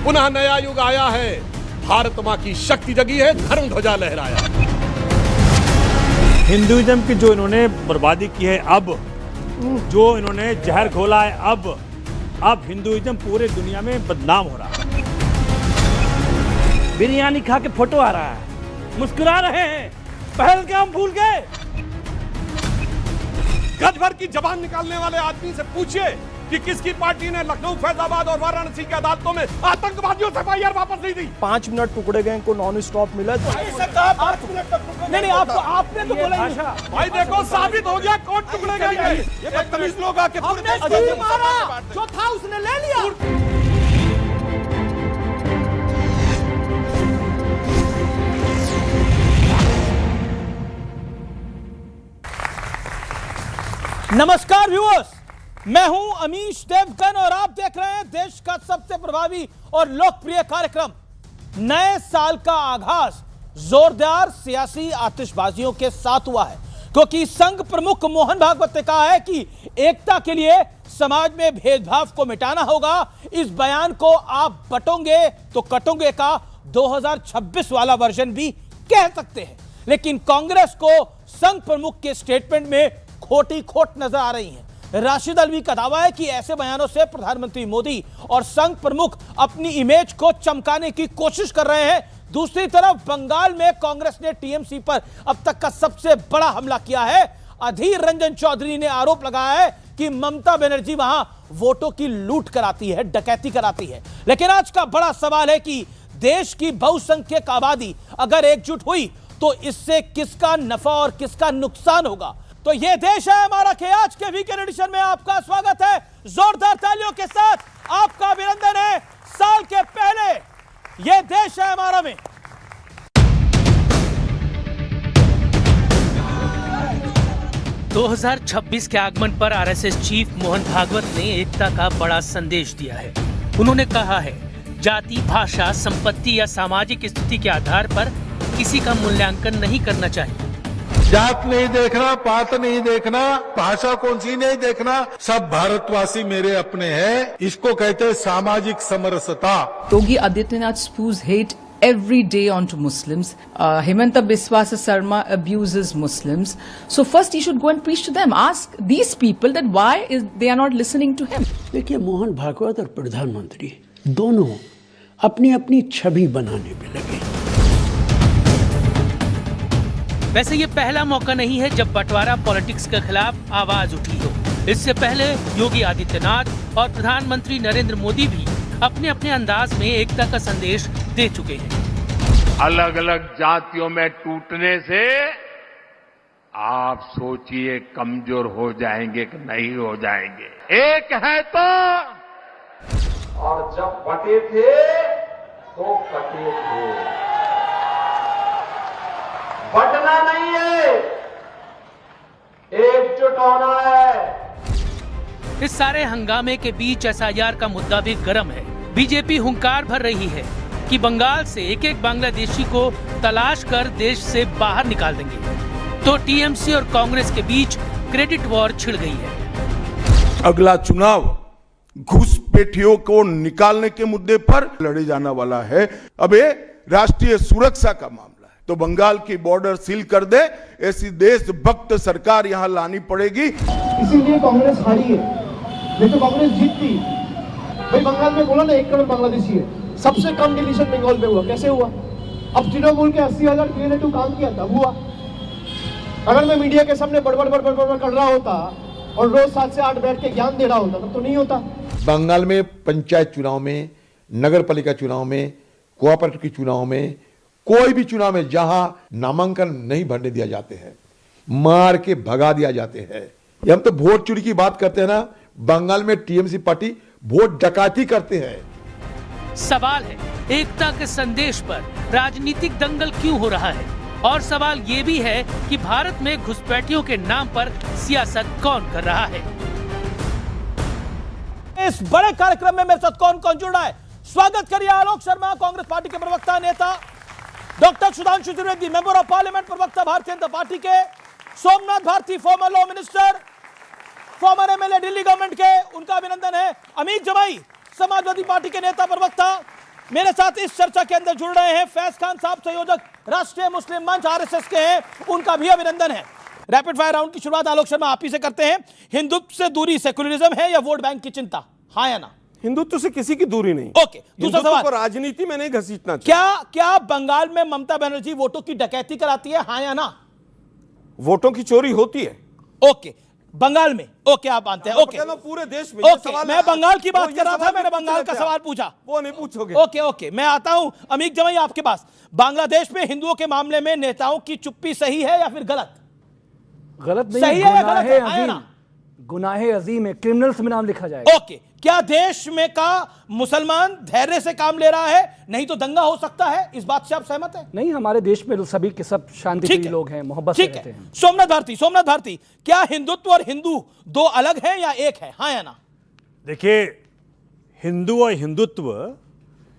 पुनः नया युग आया है, भारत मां की शक्ति जगी है, धर्म ध्वजा लहराया। हिंदुइज्म की जो इन्होंने बर्बादी की है, अब जो इन्होंने जहर घोला है, अब हिंदुइज्म पूरे दुनिया में बदनाम हो रहा है। बिरयानी खा के फोटो आ रहा है, मुस्कुरा रहे हैं, पहलगाम भूल गए। गज भर की जबान निकालने वाले आदमी से पूछिए कि किसकी पार्टी ने लखनऊ, फैजाबाद और वाराणसी की अदालतों में आतंकवादियों से एफआईआर वापस नहीं दी। 5 मिनट टुकड़े गए को नॉन स्टॉप मिला तो नहीं आपने तो बोला ही नहीं। भाई देखो, साबित हो गया कौन टुकड़े गए। ये बदतमीज लोग आके हमने तीर मारा, जो था उसने ले लिया। नमस्कार व्यूअर्स, मैं हूं अमीश देवगन और आप देख रहे हैं देश का सबसे प्रभावी और लोकप्रिय कार्यक्रम। नए साल का आगाज जोरदार सियासी आतिशबाजियों के साथ हुआ है, क्योंकि संघ प्रमुख मोहन भागवत ने कहा है कि एकता के लिए समाज में भेदभाव को मिटाना होगा। इस बयान को आप बटोगे तो कटोगे का 2026 वाला वर्जन भी कह सकते हैं, लेकिन कांग्रेस को संघ प्रमुख के स्टेटमेंट में खोटी खोट नजर आ रही है। राशिद अल्वी का दावा है कि ऐसे बयानों से प्रधानमंत्री मोदी और संघ प्रमुख अपनी इमेज को चमकाने की कोशिश कर रहे हैं। दूसरी तरफ बंगाल में कांग्रेस ने टीएमसी पर अब तक का सबसे बड़ा हमला किया है। अधीर रंजन चौधरी ने आरोप लगाया है कि ममता बनर्जी वहां वोटों की लूट कराती है, डकैती कराती है। लेकिन आज का बड़ा सवाल है कि देश की बहुसंख्यक आबादी अगर एकजुट हुई तो इससे किसका नफा और किसका नुकसान होगा। तो यह देश है हमारा के आज के वीकेंड एडिशन में आपका स्वागत है। जोरदार तालियों के साथ आपका अभिनंदन है। साल के पहले यह देश है हमारा में 2026 के आगमन पर आरएसएस चीफ मोहन भागवत ने एकता का बड़ा संदेश दिया है। उन्होंने कहा है, जाति, भाषा, संपत्ति या सामाजिक स्थिति के आधार पर किसी का मूल्यांकन नहीं करना चाहिए। जात नहीं देखना, पात नहीं देखना, भाषा कौन सी नहीं देखना, सब भारतवासी मेरे अपने हैं। इसको कहते हैं सामाजिक समरसता। Yogi Adityanath spews hate every day onto Muslims. Hemanta Biswa Sarma abuses Muslims. So first he should go and preach to them. Ask these people that why they are not listening to him. देखिए, मोहन भागवत और प्रधानमंत्री दोनों अपनी अपनी छवि बनाने में लगे। वैसे ये पहला मौका नहीं है जब बंटवारा पॉलिटिक्स के खिलाफ आवाज उठी हो। इससे पहले योगी आदित्यनाथ और प्रधानमंत्री नरेंद्र मोदी भी अपने अपने अंदाज में एकता का संदेश दे चुके हैं। अलग अलग जातियों में टूटने से आप सोचिए कमजोर हो जाएंगे कि नहीं हो जाएंगे। एक है तो, और जब बटे थे तो कटे थे। बटना नहीं है, एकजुट होना है। इस सारे हंगामे के बीच एसआईआर का मुद्दा भी गर्म है। बीजेपी हुंकार भर रही है कि बंगाल से एक एक बांग्लादेशी को तलाश कर देश से बाहर निकाल देंगे। तो टीएमसी और कांग्रेस के बीच क्रेडिट वॉर छिड़ गई है। अगला चुनाव घुसपैठियों को निकालने के मुद्दे पर लड़े जाने वाला है। अब ये राष्ट्रीय सुरक्षा का मामला, तो बंगाल की बॉर्डर सील कर दे, ऐसी देशभक्त सरकार यहां लानी पड़ेगी। इसीलिए कांग्रेस हारी है, नहीं तो कांग्रेस जीतती। भाई बंगाल में बोला ना 1 करोड़ बांग्लादेशी है, सबसे कम डिलीशन बंगाल में हुआ। कैसे हुआ? अब तृणमूल के 80,000 क्रिएटिव काम किया था, हुआ। अगर मैं मीडिया के सामने बड़बड़ कर रहा होता और रोज 7 से 8 बैठ के ज्ञान दे रहा होता तब तो नहीं होता। बंगाल में पंचायत चुनाव में, नगर पालिका चुनाव में, कोऑपरेटिव के चुनाव में, कोई भी चुनाव में जहां नामांकन नहीं भरने दिया जाते हैं, मार के भगा दिया जाते हैं। हम तो वोट चोरी की बात करते हैं ना, बंगाल में टीएमसी पार्टी वोट डकैती करते हैं। सवाल है, एकता के संदेश पर राजनीतिक दंगल क्यों हो रहा है? और सवाल ये भी है कि भारत में घुसपैठियों के नाम पर सियासत कौन कर रहा है? इस बड़े कार्यक्रम में मेरे साथ कौन कौन जुड़ रहा है? स्वागत करिए आलोक शर्मा, कांग्रेस पार्टी के प्रवक्ता नेता, doctor Sudhanshu Trivedi, member of parliament, प्रवक्ता भारतीय जनता पार्टी के, Somnath Bharti, former law minister, former MLA Delhi government के, उनका अभिनंदन है। अमित जमाई, समाजवादी पार्टी के नेता, प्रवक्ता, मेरे साथ इस चर्चा के अंदर जुड़ रहे हैं फैज खान साहब, संयोजक राष्ट्रीय मुस्लिम मंच आरएसएस के हैं, उनका भी अभिनंदन है। रैपिड फायर राउंड की शुरुआत आलोक शर्मा आप ही से करते हैं। हिंदुत्व से दूरी सेकुलरिज्म है या वोट बैंक की चिंता, हाँ या ना? हिंदुत्व से किसी की दूरी नहीं। ओके, दूसरा सवाल, को राजनीति में नहीं घसीटना चाहिए। क्या बंगाल में ममता बनर्जी वोटों की डकैती कराती है, हाँ या ना? वोटों की चोरी होती है। ओके, बंगाल में, ओके आप मानते हैं। ओके, पूरे देश में ओके, मैं बंगाल की बात कर रहा था, मैंने बंगाल का सवाल पूछा, वो नहीं पूछोगे। ओके ओके, मैं आता हूं अमीक जमाई आपके पास। बांग्लादेश में हिंदुओं के मामले में नेताओं की चुप्पी सही है या फिर गलत? गलत नहीं, सही है या गलत है? अजीम, गुनाहे अजीम है, क्रिमिनल्स में नाम लिखा जाएगा। ओके, क्या देश में का मुसलमान धैर्य से काम ले रहा है, नहीं तो दंगा हो सकता है, इस बात से आप सहमत हैं? नहीं, हमारे देश में सभी के सब शांतिप्रिय लोग हैं, मोहब्बत से रहते हैं। सोमनाथ भारती, क्या हिंदुत्व और हिंदू दो अलग हैं या एक है, हाँ या ना? देखिए, हिंदू और हिंदुत्व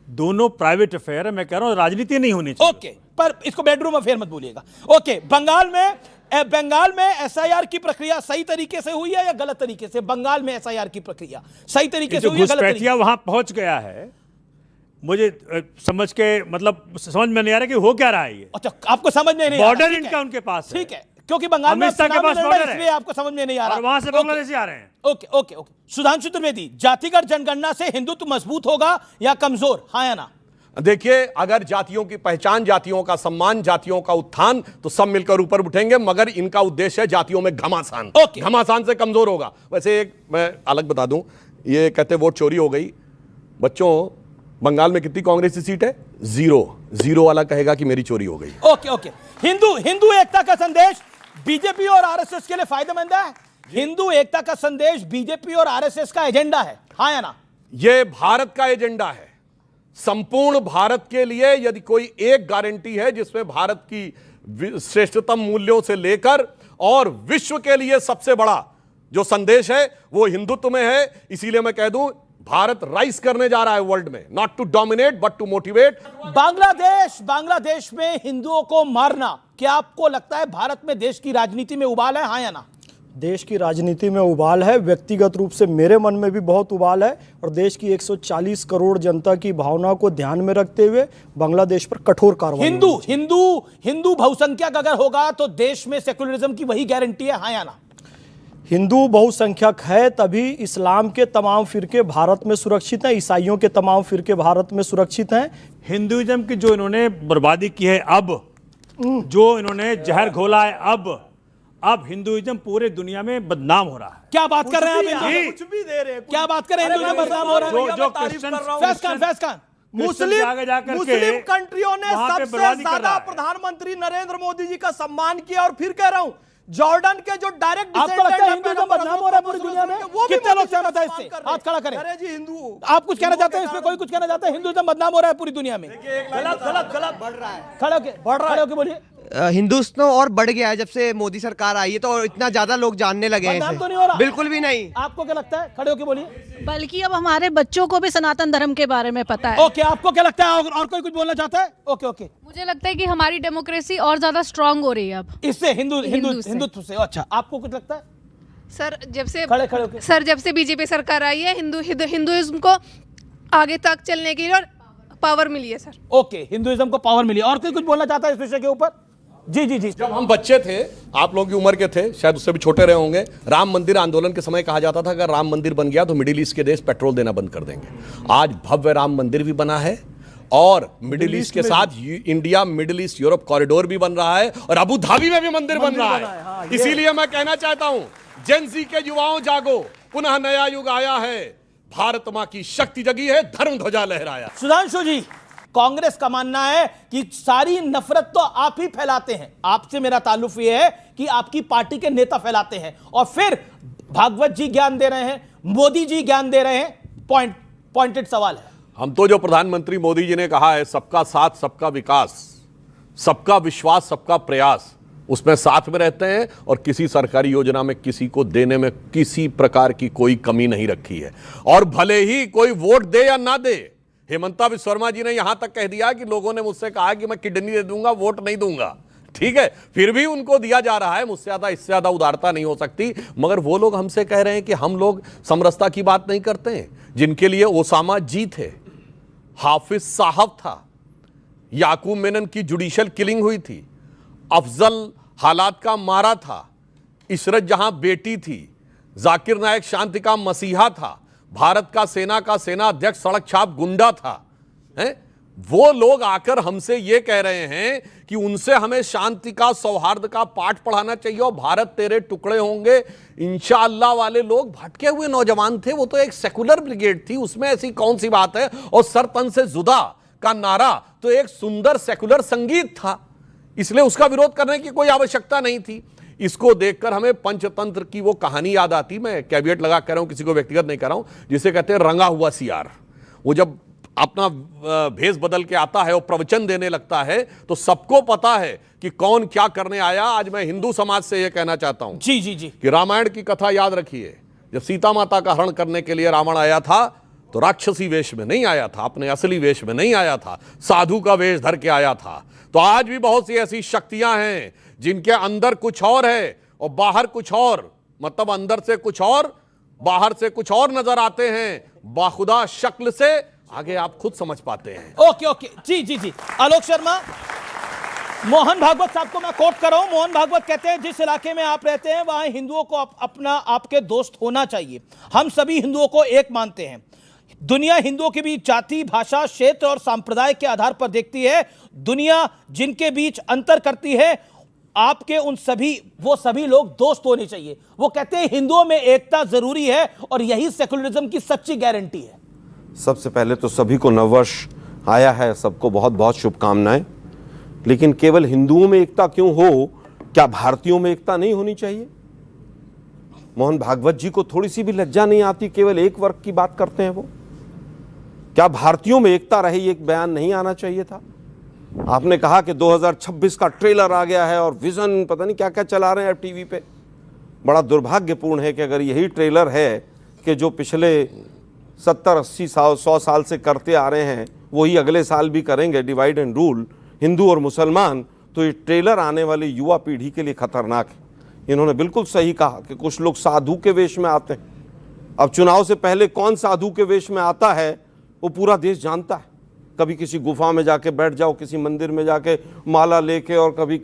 दोनों प्राइवेट अफेयर है, मैं कह रहा हूं राजनीति नहीं होनी चाहिए। ओके, पर इसको बेडरूम अफेयर मत बोलिएगा। ओके, बंगाल में एसआईआर की प्रक्रिया सही तरीके से हुई है या गलत तरीके से? बंगाल में एसआईआर की प्रक्रिया सही तरीके से हुई है, गलत तरीके से? वहां पहुंच गया है, मुझे समझ के मतलब समझ में नहीं आ रहा कि हो क्या रहा है ये। अच्छा, आपको समझ में नहीं, बॉर्डर इनका उनके पास है, ठीक है, क्योंकि बंगाल में के पास बॉर्डर है, इसलिए आपको समझ में नहीं आ रहा, और वहां से बांग्लादेशी आ रहे हैं। Okay okay okay, Sudhanshu Trivedi, जातिगत जनगणना से हिंदुत्व मजबूत होगा या कमजोर, हाँ या ना? देखिए, अगर जातियों की पहचान, जातियों का सम्मान, जातियों का उत्थान, तो सब मिलकर ऊपर उठेंगे, मगर इनका उद्देश्य है जातियों में घमासान। घमासान से कमजोर होगा। वैसे एक मैं अलग बता दूं, ये कहते वोट चोरी हो गई। बच्चों, बंगाल में कितनी कांग्रेस की सीट है? 0 वाला कहेगा कि मेरी चोरी हो गई। ओके ओके, हिंदू एकता का संदेश बीजेपी और आरएसएस के लिए फायदेमंद है? हिंदू एकता का संदेश बीजेपी और आरएसएस का एजेंडा है, हाँ या ना? यह भारत का एजेंडा है। संपूर्ण भारत के लिए यदि कोई एक गारंटी है जिसमें भारत की श्रेष्ठतम मूल्यों से लेकर और विश्व के लिए सबसे बड़ा जो संदेश है वो हिंदुत्व में है। इसीलिए मैं कह दूं, भारत राइज करने जा रहा है वर्ल्ड में, not to dominate but to motivate. Bangladesh में हिंदुओं को मारना, क्या आपको लगता है भारत में देश की राजनीति में उबाल है, हाँ या ना? देश की राजनीति में उबाल है, व्यक्तिगत रूप से मेरे मन में भी बहुत उबाल है, और देश की 140 करोड़ जनता की भावना को ध्यान में रखते हुए बांग्लादेश पर कठोर कार्रवाई। हिंदू बहुसंख्यक अगर होगा तो देश में सेकुलरिज्म की वही गारंटी है, हाँ या ना? हिंदू बहुसंख्यक है तभी इस्लाम के तमाम फिरके भारत में सुरक्षित हैं, ईसाइयों के तमाम फिरके भारत में सुरक्षित हैं। हिंदुइज्म की जो इन्होंने बर्बादी की है, अब जो इन्होंने जहर घोला है, अब हिंदुइज्म पूरे दुनिया में बदनाम हो रहा है। क्या बात कर रहे हैं आप? कुछ भी दे रहे हैं, क्या बात कर रहे हैं? हिंदुइज्म बदनाम हो रहा है। जो क्रिश्चियन फैज खान, मुस्लिम कंट्रियों ने सबसे ज्यादा प्रधानमंत्री नरेंद्र मोदी जी का सम्मान किया, और फिर कह रहा हूं, जॉर्डन के जो डायरेक्ट आपको लगता है हिंदुइज्म बदनाम हो रहा है पूरी दुनिया में? कितने लोग सहमत है इससे? हाथ खड़ा करें। अरे जी, हिंदू, आप कुछ कहना चाहते हैं इसमें? कोई कुछ कहना चाहता है? हिंदुइज्म बदनाम हो रहा है पूरी दुनिया में? गलत बढ़ रहा है, खड़े होके बोलिए। हिंदुत्व और बढ़ गया है जब से मोदी सरकार आई है, तो इतना ज्यादा लोग जानने लगे हैं। तो नहीं हो रहा? बिल्कुल भी नहीं। आपको क्या लगता है? खड़े होके बोलिए। बल्कि अब हमारे बच्चों को भी सनातन धर्म के बारे में पता है। ओके, आपको क्या लगता है? और कोई कुछ बोलना चाहता है? ओके ओके, मुझे लगता है कि हमारी डेमोक्रेसी और ज्यादा स्ट्रांग हो रही है अब इससे, हिंदुत्व से। अच्छा, आपको कुछ लगता है? सर, जब से खड़े सर जब से बीजेपी सरकार आई है, हिंदुइज्म को आगे तक चलने के लिए और पावर मिली है सर। ओके, हिंदुइज्म को पावर मिली। और कोई कुछ बोलना चाहता है इस विषय के ऊपर? जी। जब हम बच्चे थे, आप लोगों की उम्र के थे, शायद उससे भी छोटे रहे होंगे, राम मंदिर आंदोलन के समय कहा जाता था अगर राम मंदिर बन गया तो मिडिल ईस्ट के देश पेट्रोल देना बंद कर देंगे। आज भव्य राम मंदिर भी बना है, और मिडिल ईस्ट के साथ India middle east Europe corridor भी बन रहा है, और अबू धाबी में भी मंदिर बन रहा है। इसीलिए मैं कहना चाहता हूं, जेन ज़ी के युवाओं जागो, पुनः नया युग आया है, भारत मां की शक्ति जगी है, धर्म ध्वजा लहराया। सुधांशु जी, कांग्रेस का मानना है कि सारी नफरत तो आप ही फैलाते हैं, आपसे मेरा ताल्लुक यह है कि आपकी पार्टी के नेता फैलाते हैं, और फिर भागवत जी ज्ञान दे रहे हैं, मोदी जी ज्ञान दे रहे हैं। पॉइंटेड सवाल है। हम तो जो प्रधानमंत्री मोदी जी ने कहा है, सबका साथ सबका विकास, सबका विश्वास सबका प्रयास, उसमें साथ में रहते हैं, और किसी सरकारी योजना में किसी को देने में किसी प्रकार की कोई कमी नहीं रखी है। और भले ही कोई वोट दे या ना दे, हेमंता विश्व शर्मा जी ने यहां तक कह दिया कि लोगों ने मुझसे कहा कि मैं किडनी दे दूंगा, वोट नहीं दूंगा, ठीक है, फिर भी उनको दिया जा रहा है। मुझसे ज्यादा, इससे ज्यादा उदारता नहीं हो सकती। मगर वो लोग हमसे कह रहे हैं कि हम लोग समरसता की बात नहीं करते हैं, जिनके लिए ओसामा जी थे, हाफिज साहब था, याकूब मेनन की जुडिशियल किलिंग हुई थी, अफजल हालात का मारा था, इशरत जहां बेटी थी, जाकिर नायक शांति का मसीहा था, भारत का सेना अध्यक्ष सड़क छाप गुंडा था, हैं? वो लोग आकर हमसे ये कह रहे हैं कि उनसे हमें शांति का, सौहार्द का पाठ पढ़ाना चाहिए और भारत तेरे टुकड़े होंगे। इंशाअल्लाह वाले लोग भटके हुए नौजवान थे, वो तो एक सेकुलर ब्रिगेड थी, उसमें ऐसी कौन सी बात है। और सरतन से जुदा का नारा तो एक सुंदर सेकुलर संगीत था, इसलिए उसका विरोध करने की कोई आवश्यकता नहीं थी। इसको देखकर हमें पंचतंत्र की वो कहानी याद आती, मैं कैविएट लगा कह रहा हूं, किसी को व्यक्तिगत नहीं कर रहा हूं, जिसे कहते हैं रंगा हुआ सियार। वो जब अपना भेष बदल के आता है और प्रवचन देने लगता है तो सबको पता है कि कौन क्या करने आया। आज मैं हिंदू समाज से यह कहना चाहता हूं जी जी जी कि रामायण की कथा याद रखिए, जब सीता माता का हरण करने के लिए रावण आया था तो राक्षसी वेश में नहीं आया था, अपने असली वेश में नहीं आया था, साधु का वेश धर के आया था। तो आज भी बहुत सी ऐसी शक्तियां हैं जिनके अंदर कुछ और है और बाहर कुछ और, मतलब अंदर से कुछ और बाहर से कुछ और नजर आते हैं। बाखुदा शक्ल से आगे आप खुद समझ पाते हैं। ओके ओके जी जी जी। आलोक शर्मा, मोहन भागवत साहब को मैं कोट कर रहा हूं। मोहन भागवत कहते हैं जिस इलाके में आप रहते हैं वहां हिंदुओं को अपना आपके दोस्त होना चाहिए। हम सभी हिंदुओं को एक मानते हैं। दुनिया हिंदुओं के बीच जाति, भाषा, क्षेत्र और संप्रदाय के आधार पर देखती है। दुनिया जिनके बीच अंतर करती है, आपके उन सभी लोग दोस्त होने चाहिए। वो कहते हैं हिंदुओं में एकता जरूरी है और यही सेकुलरिज्म की सच्ची गारंटी है। सबसे पहले तो सभी को नववर्ष आया है, सबको बहुत बहुत शुभकामनाएं। लेकिन केवल हिंदुओं में एकता क्यों हो, क्या भारतीयों में एकता नहीं होनी चाहिए? मोहन भागवत जी को थोड़ी सी भी लज्जा नहीं आती, केवल एक वर्ग की बात करते हैं वो। क्या भारतीयों में एकता रहे, ये एक बयान नहीं आना चाहिए था? आपने कहा कि 2026 का ट्रेलर आ गया है और विजन पता नहीं क्या क्या चला रहे हैं टीवी पे। बड़ा दुर्भाग्यपूर्ण है कि अगर यही ट्रेलर है कि जो पिछले 70-80 साल 100 साल से करते आ रहे हैं वही अगले साल भी करेंगे, डिवाइड एंड रूल, हिंदू और मुसलमान, तो ये ट्रेलर आने वाली युवा पीढ़ी के लिए खतरनाक है। इन्होंने बिल्कुल सही कहा कि कुछ लोग साधु के वेश में आते हैं। अब चुनाव से पहले कौन साधु के वेश में आता है वो पूरा देश जानता है। कभी किसी गुफा में जाके बैठ जाओ, किसी मंदिर में जाके माला लेके, और कभी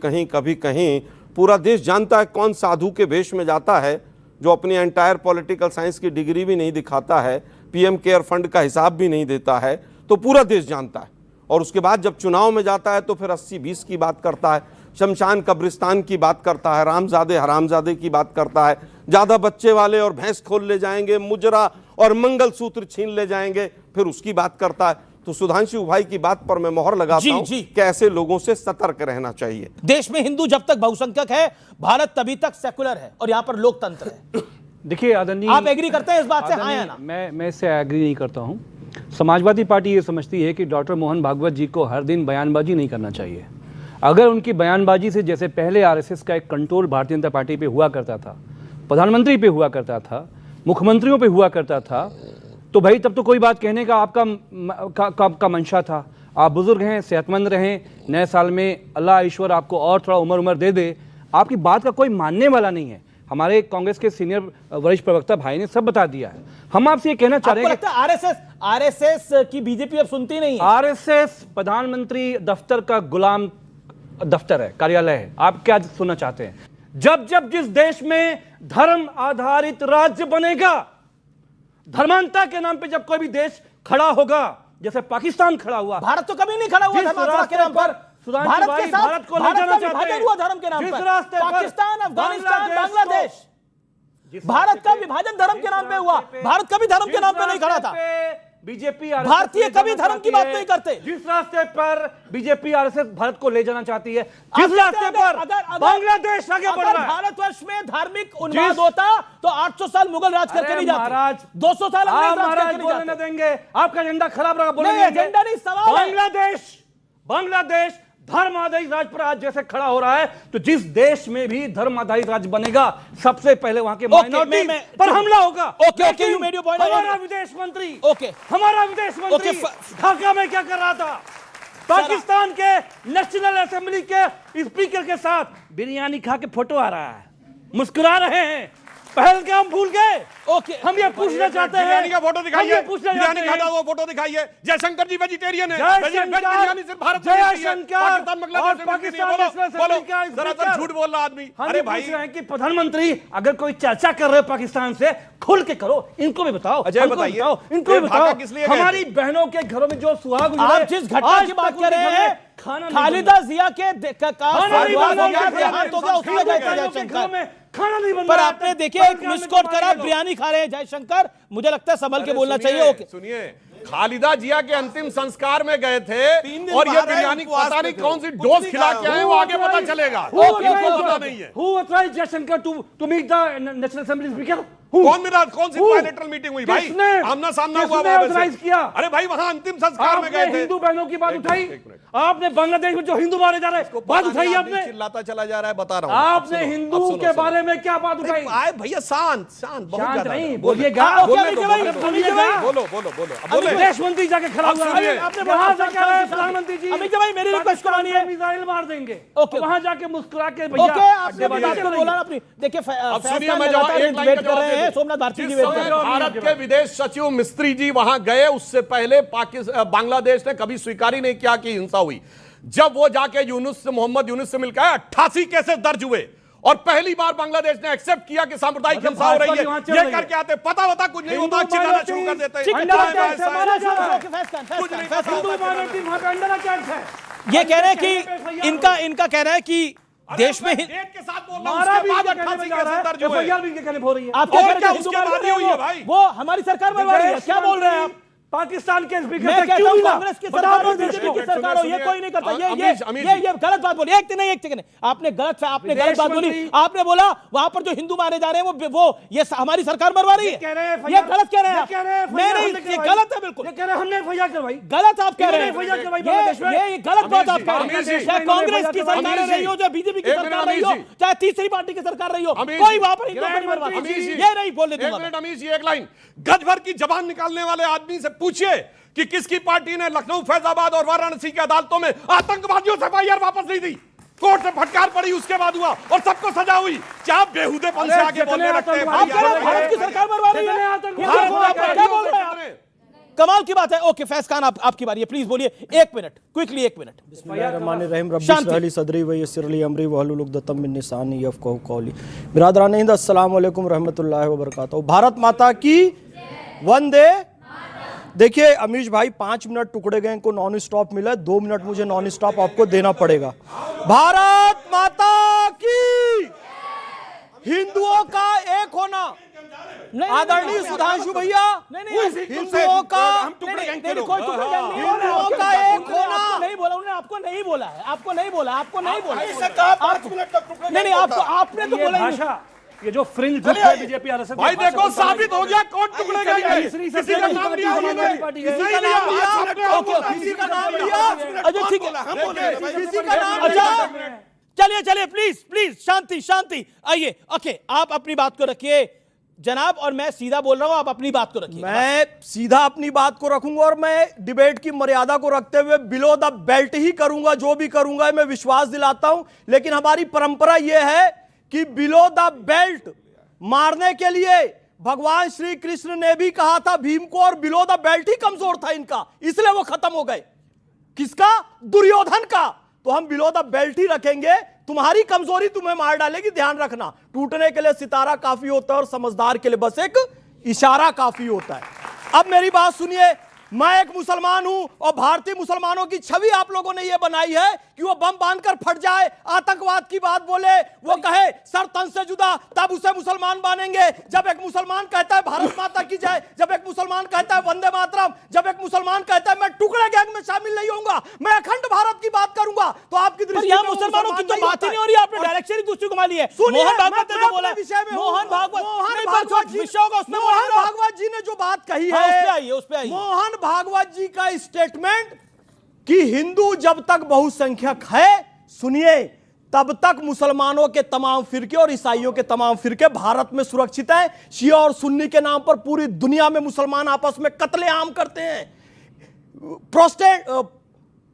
कहीं पूरा देश जानता है कौन साधु के वेश में जाता है, जो अपनी एंटायर पॉलिटिकल साइंस की डिग्री भी नहीं दिखाता है, पीएम केयर फंड का हिसाब भी नहीं देता है, तो पूरा देश जानता है। और उसके बाद जब चुनाव में जाता है तो फिर 80-20 की बात करता है, शमशान कब्रिस्तान की बात करता है, रामजादे हरामजादे की बात करता है, ज़्यादा बच्चे वाले और भैंस खोल ले जाएंगे, मुजरा और मंगलसूत्र छीन ले जाएंगे, फिर उसकी बात करता है। तो सुधांशु भाई की बात पर मैं मोहर लगाता हूं कि ऐसे लोगों से सतर्क रहना चाहिए। देश में हिंदू जब तक बहुसंख्यक है, भारत तभी तक सेकुलर है और यहाँ पर लोकतंत्र है। देखिए आदरणीय, आप एग्री करते हैं इस बात से? हाँ या ना? मैं इससे एग्री नहीं करता हूँ। समाजवादी पार्टी ये समझती है कि डॉक्टर मोहन भागवत जी को हर दिन बयानबाजी नहीं करना चाहिए। अगर उनकी बयानबाजी से, जैसे पहले आरएसएस का एक कंट्रोल भारतीय जनता पार्टी पे हुआ करता था, प्रधानमंत्री पे हुआ करता था, मुख्यमंत्रियों पे हुआ करता था, तो भाई तब तो कोई बात कहने का आपका मंशा था। आप बुजुर्ग हैं, सेहतमंद रहें, नए साल में अल्लाह ईश्वर आपको और थोड़ा उम्र दे दे, आपकी बात का कोई मानने वाला नहीं है। हमारे कांग्रेस के सीनियर वरिष्ठ प्रवक्ता भाई ने सब बता दिया है। हम आपसे ये कहना चाह रहे हैं कि आरएसएस की बीजेपी अब सुनती नहीं है। आरएसएस प्रधानमंत्री दफ्तर का गुलाम दफ्तर है, कार्यालय है। आप क्या सुनना चाहते हैं? जब जिस देश में धर्म आधारित राज्य बनेगा, धर्मांता के नाम पे जब कोई भी देश खड़ा होगा, जैसे पाकिस्तान खड़ा हुआ, भारत तो कभी नहीं खड़ा हुआ धर्मांता के नाम पर। भारत के साथ भारत को ले जाना चाहते हैं हुआ धर्म के नाम पर। पाकिस्तान, अफगानिस्तान, बांग्लादेश, भारत का विभाजन धर्म के नाम पे हुआ। भारत कभी धर्म के नाम पे नहीं खड़ा था। बीजेपी भारतीय कभी धर्म की बात नहीं करते। जिस रास्ते पर बीजेपी आरएसएस भारत को ले जाना चाहती है, जिस रास्ते पर बांग्लादेश आगे बढ़ रहा है, भारतवर्ष में धार्मिक उन्माद होता तो 800 साल मुगल राज करके नहीं जाते। महाराज 200 साल महाराज बोलने न देंगे, आपका एजेंडा खराब रहा, बोलने एजेंडा नहीं, सवाल। बांग्लादेश धर्म आधारित राज पर आज जैसे खड़ा हो रहा है, तो जिस देश में भी धर्म आधारित राज बनेगा, सबसे पहले वहां के माइनॉरिटी पर हमला होगा। Okay, you made your point. हमारा विदेश मंत्री ढाका में क्या कर रहा था? पाकिस्तान के नेशनल असेंबली के स्पीकर के साथ बिरयानी खा के फोटो आ रहा है, मुस्कुरा रहे हैं। पहलगाम भूल गए। ओके, हम ये पूछना चाहते हैं, बिरयानी का फोटो दिखाइए, हम ये पूछना बिरयानी चाहते खाता हैं। हुआ फोटो दिखाइए। जयशंकर जी वेजिटेरियन है, जयशंकर, बिरयानी सिर्फ भारत में मिलती है, जयशंकर पाकिस्तान बांग्लादेश और में मिलती नहीं है। पाकिस्तान बोलो नेशनल बोलो, असेंबली का जरा सा स्पीकर। झूठ बोल रहा आदमी। हम अरे ये भाई पूछ रहे हैं कि प्रधानमंत्री अगर कोई चर्चा कर रहे हो पाकिस्तान से, खुल के करो, इनको भी बताओ, अजय हमको भी बताइए, बताओ, इनको भी ये भागा बताओ। किस लिए गए थे? हमारी बहनों के घरों में जो सुहाग हुए, आप जिस घटना की बात कर रहे हैं, खालिदा जिया के खाना नहीं बन रहा है, देहांत हो गया, उसमें गए थे जयशंकर। खाना नहीं बन पर रहा आपने है। देखिए एक मिस कॉल करा, बिरयानी खा रहे हैं जयशंकर। मुझे लगता है संभल के बोलना चाहिए। ओके, सुनिए, खालिदा जिया के अंतिम संस्कार में गए थे और ये बिरयानी पता नहीं कौन सी डोज खिला के आए, वो आगे पता चलेगा। इनको पता नहीं है। Who authorized Jaishankar to meet the National Assembly Speaker? कौन मिला? कौन सी बायलैटरल मीटिंग हुई भाई? आमना सामना हुआ वहां पे। ऑथराइज किया? अरे भाई वहां अंतिम संस्कार में गए आपने थे। हिंदू बहनों की बात उठाई, आपने बांग्लादेश में जो हिंदू मारे जा रहे हैं बात उठाई, आपने चिल्लाता चला जा रहा है, बता रहा हूं। आपने हिंदू के बारे में क्या बात उठाई? आए भैया शांत शांत, बहुत शांत ज्यादा नहीं, बोल- बोलिएगा, बोलिएगा, बोलो बोलो बोलो, अब बोले। विदेश मंत्री जाके खड़ा अब हुआ सुनिए। है, आपने वहां जाके कहा है प्रधानमंत्री जी अमित भाई मेरी रिक्वेस्ट को मानिए, मिसाइल मार देंगे। ओके। वहां जाके मुस्कुरा के भैया ओके, आपने बात बात चल को रही बोला है। अपनी। देखिए अब सुनिए, मैं जवाब एक लाइन वेट का कर जवाब रहे दे हैं, दूं। सोमनाथ भारती जी जिस वेट कर समय रहे हैं। भारत के विदेश सचिव मिस्त्री जी वहां गए, उससे पहले पाकिस्तान बांग्लादेश ने कभी स्वीकार ही नहीं किया कि हिंसा हुई। जब वो जाके यूनुस से, मोहम्मद यूनुस से मिलकर 88 केसेस दर्ज हुए और पहली बार बांग्लादेश ने एक्सेप्ट किया कि सांप्रदायिक हिंसा हो रही है। ये करके आते पता कुछ नहीं होता, चिल्लाना शुरू कर देते हैं। ये कह रहे हैं कि इनका कहना है कि देश में डेट के साथ बोल रहा हूं, उसके बाद 88 केसेस दर्ज हुए। आप क्या कह रहे हैं? उसके बाद ही हुई है भाई। वो हमारी सरकार बनवा रही है, क्या बोल रहे हैं आप? पाकिस्तान के स्पीकर मैं से कहता क्यों हूं मिला? कांग्रेस की बताओ सरकार हो, देश बीजेपी को। की सरकार हो, ये कोई नहीं करता। अमीश ये गलत बात बोली। एक नहीं आपने गलत बात बोली। आपने बोला वहां पर जो हिंदू मारे जा रहे हैं वो ये हमारी सरकार मरवा रही है। ये गलत कह रहे हैं आप। नहीं, ये गलत है बिल्कुल। कह रहे हमने एफआईआर करवाई, गलत आप कह रहे हैं। ये गलत बात आप कह रहे अमीश हैं। जी, चाहे कांग्रेस की सरकार अमीश रही जी, हो, चाहे बीजेपी की एक सरकार मिनट रही हो, अमीश जी। चाहे तीसरी पार्टी की सरकार रही हो, अमीश कोई जी, वहां पर हिंदू नहीं मरवा। अमीश जी, ये नहीं बोलने एक दूंगा। मिनट अमीश जी, एक लाइन। गज भर की जबान निकालने वाले आदमी से पूछिए कि किसकी पार्टी ने लखनऊ, फैजाबाद और वाराणसी की अदालतों में आतंकवादियों से एफआईआर वापस नहीं दी। कोर्ट से फटकार पड़ी, उसके बाद हुआ और सबको सजा हुई। क्या बेहुदेपन से आगे बोलने लगते हैं? आप कह रहे हैं भारत की सरकार मरवा रही है। क्या बोल रहे हैं आप? कमाल की बात है। ओके फैज खान, आपकी बारी है, प्लीज बोलिए। 1 मिनट, क्विकली 1 मिनट। बिस्मिल्लाहिर्रहमानिर्रहीम, रब्बी शांति। इश्रह ली सदरी व यस्सिर ली अमरी वहलुल उक़दतम मिन लिसानी यफ़क़हू क़ौली। बिरादरान हिंद, अस्सलाम वालेकुम रहमतुल्लाहि व बरकातहू। भारत माता की वंदे। देखिए अमीश भाई, 5 मिनट टुकड़े गए को नॉन स्टॉप मिला है, 2 मिनट मुझे नॉन स्टॉप आपको देना पड़ेगा। भारत माता की, हिंदुओं का एक होना। आदरणीय सुधांशु भैया, हिंदुओं का हिंदुओं का एक होना। नहीं बोला उन्होंने, आपको नहीं बोला है, आपको नहीं बोला, आपको नहीं बोला। नहीं, आपको आपने तो बोला ही नहीं। ये जो फ्रिंज ग्रुप है बीजेपी आरएसएस, भाई देखो साबित हो गया, कौन टुकड़े गए? किसी का नाम लिया उन्होंने, किसी का नाम लिया। ओके, किसी का नाम लिया। अच्छा ठीक है, किसी का नाम। अच्छा चलिए प्लीज शांति। आइए, ओके, आप अपनी बात को रखिए जनाब, और मैं सीधा बोल रहा हूं, आप अपनी बात को रखिए। मैं सीधा अपनी बात को रखूंगा और मैं डिबेट की मर्यादा को रखते हुए बिलो द बेल्ट ही करूंगा। जो भी करूंगा मैं विश्वास दिलाता हूं, लेकिन हमारी परंपरा यह है कि बिलो द बेल्ट मारने के लिए भगवान श्री कृष्ण ने भी कहा था भीम को, और बिलो द बेल्ट ही कमजोर था इनका, इसलिए वो खत्म हो गए। किसका? दुर्योधन का। तो हम बिलो द बेल्ट ही रखेंगे। तुम्हारी कमजोरी तुम्हें मार डालेगी, ध्यान रखना। टूटने के लिए सितारा काफी होता है और समझदार के लिए बस एक इशारा काफी होता है। अब मेरी बात सुनिए, मैं एक मुसलमान हूं और भारतीय मुसलमानों की छवि आप लोगों ने यह बनाई है कि वो बम बांधकर फट जाए, आतंकवाद की बात बोले, वो कहे सर तन से जुदा, तब उसे मुसलमान मानेंगे। जब एक मुसलमान कहता है भारत माता की जय, जब एक मुसलमान कहता है वंदे मातरम, जब एक मुसलमान कहता है मैं टुकड़े गैंग में शामिल नहीं होऊंगा, मैं अखंड भारत की बात करूंगा, तो आपकी दृष्टि में मुसलमानों की तो बात ही नहीं हो रही। आपने डायरेक्शन ही दूसरी घुमा ली है। मोहन भागवत ने बोला, मोहन भागवत जी ने जो बात कही है, उस पे आइए। मोहन भागवत जी का स्टेटमेंट कि हिंदू जब तक बहुसंख्यक है, सुनिए, तब तक मुसलमानों के तमाम फिरके और ईसाइयों के तमाम फिरके भारत में सुरक्षित हैं। शिया और सुन्नी के नाम पर पूरी दुनिया में मुसलमान आपस में कत्लेआम करते हैं।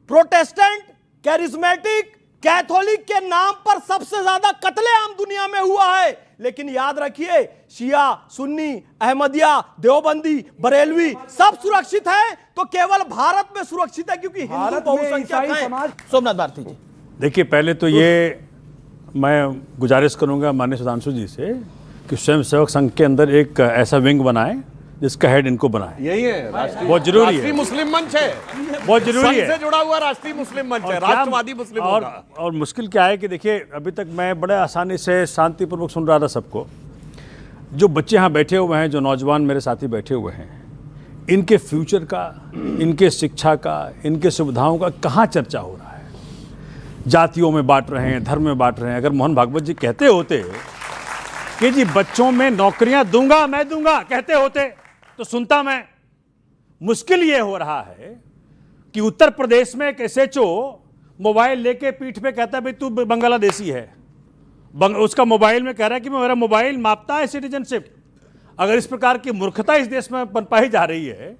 प्रोटेस्टेंट, कैरिज्मेटिक, कैथोलिक के नाम पर सबसे ज्यादा कत्लेआम दुनिया में हुआ है, लेकिन याद रखिए शिया, सुन्नी, अहमदिया, देवबंदी, बरेलवी सब सुरक्षित है, तो केवल भारत में सुरक्षित है क्योंकि हिंदू बहुसंख्यक हैं। सोमनाथ भारती जी, देखिए पहले तो ये मैं गुजारिश करूंगा माननीय सुधांशु जी से कि स्वयंसेवक संघ के अंदर एक ऐसा विंग बनाए जिसका हेड इनको बनाए। यही है राष्ट्रीय, बहुत जरूरी है। राष्ट्रीय मुस्लिम मंच है, बहुत जरूरी है, संघ से जुड़ा हुआ राष्ट्रीय मुस्लिम मंच है, राष्ट्रवादी मुस्लिम होगा। और मुश्किल क्या है कि देखिए अभी तक मैं बड़े आसानी से शांतिपूर्वक सुन रहा था सबको। जो बच्चे यहाँ बैठे हुए हैं, जो नौजवान मेरे साथी बैठे हुए हैं, इनके फ्यूचर का, इनके शिक्षा का, इनके सुविधाओं का कहाँ चर्चा हो रहा है? जातियों में बांट रहे हैं, धर्म में बांट रहे हैं। अगर मोहन भागवत जी कहते होते कि जी बच्चों में नौकरियां दूंगा, मैं दूंगा, कहते होते तो सुनता मैं। मुश्किल ये हो रहा है कि उत्तर प्रदेश में एक एसएचओ मोबाइल लेके पीठ पे कहता है भाई तू बांग्लादेशी है, उसका मोबाइल में कह रहा है कि मेरा मोबाइल मापता है सिटीजनशिप। अगर इस प्रकार की मूर्खता इस देश में पनपाई जा रही है,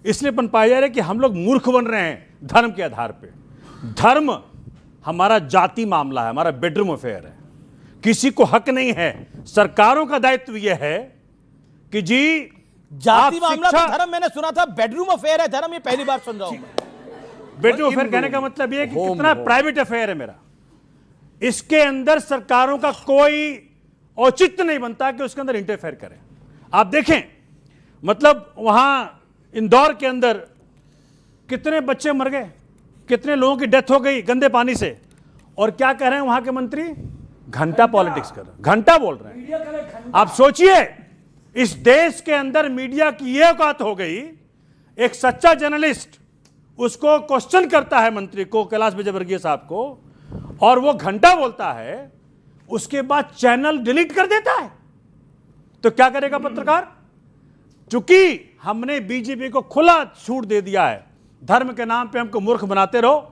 इसलिए पनपाई जा रही है कि हम लोग मूर्ख बन रहे हैं धर्म के आधार पे। धर्म हमारा जाति मामला है, हमारा बेडरूम अफेयर है, किसी को हक नहीं है। सरकारों का दायित्व यह है कि जी जाति मामला तो धर्म, मैंने सुना था बेडरूम अफेयर है धर्म, ये पहली बार सुन रहा हूं। बेडरूम अफेयर कहने का मतलब यह है कि कितना प्राइवेट अफेयर है मेरा, इसके अंदर सरकारों का कोई औचित्य नहीं बनता कि उसके अंदर इंटरफेयर करें। आप देखें, मतलब वहां इंदौर के अंदर कितने बच्चे मर गए, कितने लोगों की डेथ हो गई गंदे पानी से, और क्या कह रहे हैं वहां के मंत्री? घंटा पॉलिटिक्स कर रहे हैं, घंटा बोल रहे हैं। आप सोचिए, इस देश के अंदर मीडिया की यह औकात हो गई, एक सच्चा जर्नलिस्ट उसको क्वेश्चन करता है मंत्री को, कैलाश विजयवर्गीय साहब को, और वो घंटा बोलता है, उसके बाद चैनल डिलीट कर देता है। तो क्या करेगा पत्रकार? चूंकि हमने बीजेपी को खुला छूट दे दिया है, धर्म के नाम पे हमको मूर्ख बनाते रहो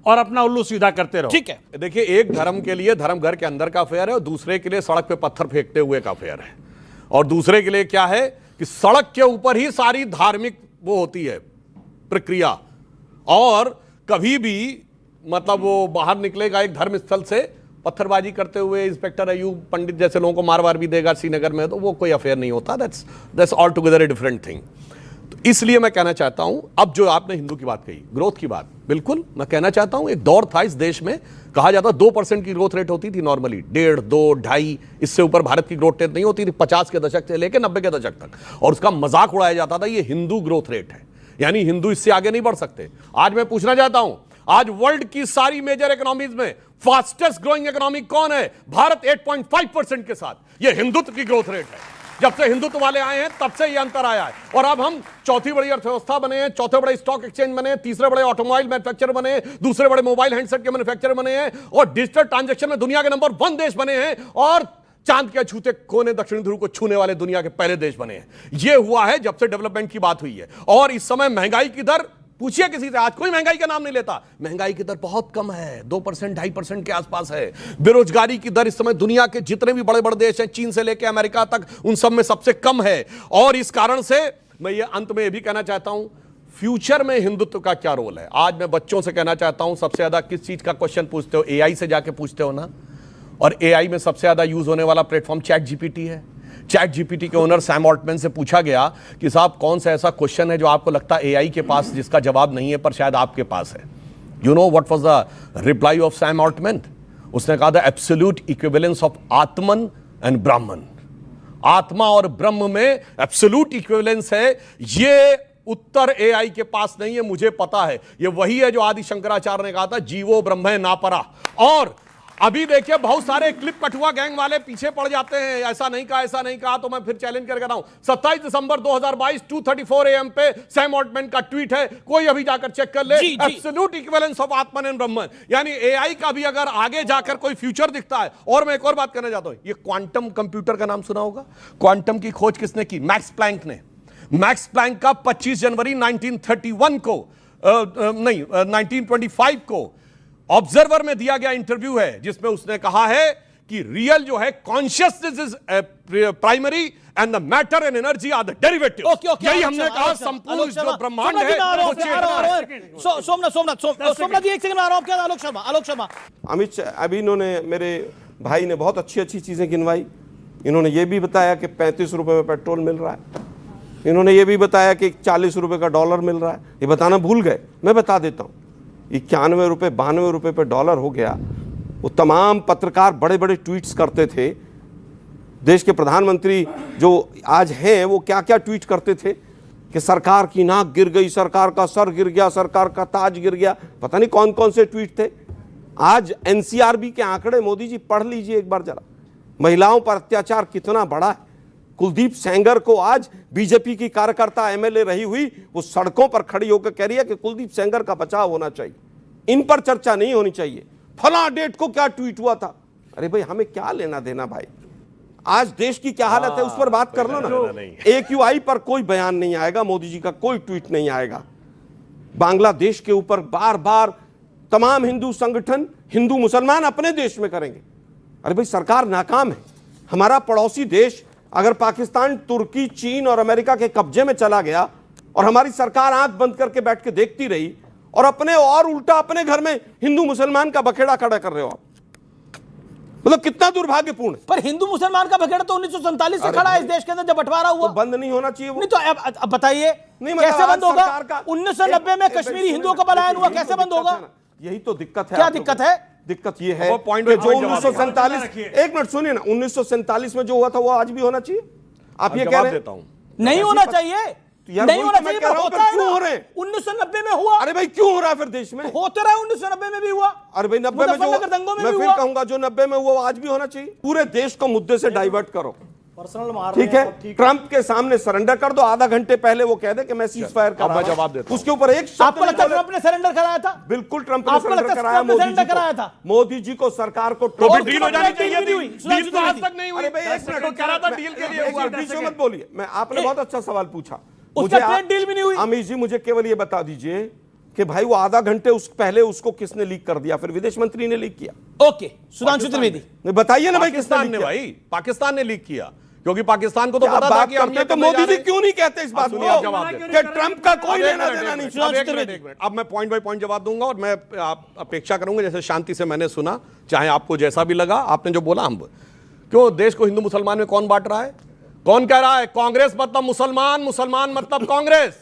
और अपना उल्लू सीधा करते रहो। ठीक है, देखिए एक धर्म के लिए धर्म घर के अंदर का अफेयर है, और दूसरे के लिए सड़क पे पत्थर फेंकते हुए का अफेयर है, और दूसरे के लिए क्या है कि सड़क के ऊपर ही सारी धार्मिक वो होती है प्रक्रिया, और कभी भी मतलब वो बाहर निकलेगा एक धर्म स्थल से पत्थरबाजी करते हुए, इंस्पेक्टर अयूब पंडित जैसे लोगों को मार वार भी देगा श्रीनगर में, तो वो कोई अफेयर नहीं होता। That's all together a different thing. तो इसलिए मैं कहना चाहता हूं, अब जो आपने हिंदू की बात कही, ग्रोथ की बात, बिल्कुल मैं कहना चाहता हूं, एक दौर था इस देश में, कहा जाता 2% की ग्रोथ रेट होती थी नॉर्मली, 1.5, 2, 2.5, इससे ऊपर भारत की ग्रोथ रेट नहीं होती थी 50 के दशक से लेकर 90 के दशक तक, और उसका मजाक उड़ाया जाता था ये हिंदू ग्रोथ रेट है, यानी हिंदू इससे आगे नहीं बढ़ सकते। आज मैं पूछना चाहता हूं, आज वर्ल्ड की सारी मेजर इकोनॉमीज में फास्टेस्ट ग्रोइंग इकोनॉमी कौन है? भारत 8.5% के साथ, ये हिंदुत्व की ग्रोथ रेट है। जब से हिंदुत्व वाले आए हैं तब से ये अंतर आया है, और अब हम चौथी बड़ी अर्थव्यवस्था बने हैं, चौथे बड़े स्टॉक एक्सचेंज बने हैं, तीसरे बड़े ऑटोमोबाइल मैन्युफैक्चरर बने हैं, दूसरे बड़े मोबाइल हैंडसेट के मैन्युफैक्चरर बने हैं, और डिजिटल ट्रांजैक्शन में दुनिया के नंबर 1 देश बने हैं, और चांद के छूते कोने दक्षिण ध्रुव को छूने वाले दुनिया के पहले देश बने हैं। यह हुआ है जब से डेवलपमेंट की बात हुई है। और इस समय महंगाई की दर पूछिए किसी से, आज कोई महंगाई का नाम नहीं लेता। महंगाई की दर बहुत कम है, 2%, 2.5% के आसपास है। बेरोजगारी की दर इस समय दुनिया के जितने भी बड़े बड़े देश हैं, चीन से लेकर अमेरिका तक, उन सब में सबसे कम है। और इस कारण से मैं ये अंत में ये भी कहना चाहता हूं, फ्यूचर में हिंदुत्व का क्या रोल है। आज मैं बच्चों से कहना चाहता हूं, सबसे ज्यादा किस चीज का क्वेश्चन पूछते हो? एआई से जाके पूछते हो ना, और एआई में सबसे ज्यादा यूज होने वाला प्लेटफॉर्म चैट जीपीटी है। चैट जीपीटी के ओनर सैम ऑल्टमैन से पूछा गया कि साहब कौन सा ऐसा क्वेश्चन है जो आपको लगता है एआई के पास जिसका जवाब नहीं है पर शायद आपके पास है। You know what was the reply off Sam Altman? उसने कहा the absolute equivalence of Atman and ब्राह्मण। आत्मा और ब्रह्म में एब्सोल्यूट इक्विवेलेंस है। ये उत्तर एआई के पास नहीं है, मुझे पता है। ये वही है जो आदि शंकराचार्य ने कहा था, जीवो ब्रह्मे नापरा। और अभी देखिए बहुत सारे क्लिप कठुआ गैंग वाले पीछे पड़ जाते हैं, ऐसा नहीं कहा, ऐसा नहीं कहा। तो मैं फिर चैलेंज करके रहा हूं, 27 दिसंबर 2022 2:34 AM पे सैम ऑल्टमैन का ट्वीट है, कोई अभी जाकर चेक कर ले। Absolute equivalence of Atman and ब्रह्मन, यानी एआई का भी अगर आगे जाकर कोई फ्यूचर दिखता है। और मैं एक और बात करना चाहता हूं, ये क्वांटम कंप्यूटर का नाम सुना होगा। क्वांटम की खोज किसने की? मैक्स प्लैंक ने। मैक्स प्लैंक का 25 जनवरी 1931 को 1925 को ऑब्जर्वर में दिया गया इंटरव्यू है, जिसमें उसने कहा है कि रियल जो है consciousness is primary and the matter and energy are the derivative. यही हमने कहा संपूर्ण जो ब्रह्मांड है वो चेतना। सोमनाथ जी एक सेकंड आ रहा हूं, क्या आलोक शर्मा अमित अभी इन्होंने, मेरे भाई ने बहुत अच्छी अच्छी चीजें गिनवाई। इन्होंने ये भी बताया कि 35 रुपए में पेट्रोल मिल रहा है, इन्होंने ये भी बताया कि 40 रुपए का डॉलर मिल रहा है। ये बताना भूल गए, मैं बता देता हूँ। 91 रुपए 92 रुपए पे डॉलर हो गया। वो तमाम पत्रकार बड़े बड़े ट्वीट्स करते थे। देश के प्रधानमंत्री जो आज हैं वो क्या क्या ट्वीट करते थे कि सरकार की नाक गिर गई, सरकार का सर गिर गया, सरकार का ताज गिर गया, पता नहीं कौन कौन से ट्वीट थे। आज एनसीआरबी के आंकड़े मोदी जी पढ़ लीजिए एक बार जरा, महिलाओं पर अत्याचार कितना बड़ा है। कुलदीप सेंगर को आज बीजेपी की कार्यकर्ता एमएलए रही हुई वो सड़कों पर खड़ी होकर कह रही है कि कुलदीप सेंगर का बचाव होना चाहिए, इन पर चर्चा नहीं होनी चाहिए। फला डेट को क्या ट्वीट हुआ था। अरे भाई हमें क्या लेना देना भाई, आज देश की क्या हालत है उस पर बात कर लो ना। AQI पर कोई बयान नहीं आएगा, मोदी जी का कोई ट्वीट नहीं आएगा। बांग्लादेश के ऊपर बार बार तमाम हिंदू संगठन, हिंदू मुसलमान अपने देश में करेंगे। अरे भाई सरकार नाकाम है। हमारा पड़ोसी देश अगर पाकिस्तान, तुर्की, चीन और अमेरिका के कब्जे में चला गया और हमारी सरकार आंख बंद करके बैठ के देखती रही और अपने और उल्टा अपने घर में हिंदू मुसलमान का बखेड़ा खड़ा कर रहे हो आप, मतलब कितना दुर्भाग्यपूर्ण है। पर हिंदू मुसलमान का बखेड़ा तो 1947 से खड़ा है इस देश के अंदर, जब बंटवारा हुआ। तो बंद नहीं होना चाहिए वो। नहीं तो अब बताइए कैसे बंद होगा? 1990 में कश्मीरी हिंदुओं का पलायन हुआ, कैसे बंद होगा? यही तो दिक्कत है। क्या दिक्कत है? दिक्कत ये है जो 1947, एक मिनट सुनिए ना, 1947 में जो हुआ था वो आज भी होना चाहिए। आप ये कह रहे हैं नहीं होना चाहिए, नहीं होना चाहिए, होता है। क्यों हो रहे हैं? 1990 में हुआ। अरे भाई क्यों हो रहा है फिर देश में? होते रहा, 1990 में भी हुआ। अरे भाई 90 में जो, मैं फिर कहूंगा जो 90 में हुआ आज भी होना चाहिए। पूरे देश को मुद्दे से डाइवर्ट करो, ठीक है। ट्रंप के सामने सरेंडर कर दो, आधा घंटे पहले वो कह दे कि मैं सीज फायर कर रहा हूं, जवाब देता हूं। उसके ऊपर एक शब्द आपको लगता है ट्रंप ने सरेंडर कराया था? बिल्कुल ट्रंप ने सरेंडर कराया, मोदी जी को, सरकार को डील हो जानी चाहिए थी। डील तो आज तक नहीं हुई। अरे भाई एक मिनट कह रहा था डील के लिए हुआ, बीच में मत बोलिए। मैं, आपने बहुत अच्छा सवाल पूछा। उसका ट्रेड डील भी नहीं हुई। अमित जी मुझे केवल ये बता दीजिए कि भाई वो आधा घंटे उस पहले उसको किसने लीक कर दिया? फिर विदेश मंत्री ने लीक किया। ओके, सुधांशु त्रिवेदी बताइए ना भाई, पाकिस्तान ने, भाई पाकिस्तान ने लीक किया, क्योंकि पाकिस्तान को तो पता था कि हम ये तो मोदी जी क्यों नहीं कहते इस बात को कि ट्रंप का कोई लेना देना नहीं? अब मैं पॉइंट बाय पॉइंट जवाब दूंगा और मैं अपेक्षा करूंगा जैसे शांति से मैंने सुना, चाहे आपको जैसा भी लगा, आपने जो बोला हम क्यों देश को हिंदू मुसलमान में कौन बांट रहा है? कौन कह रहा है कांग्रेस मतलब मुसलमान, मुसलमान मतलब Congress?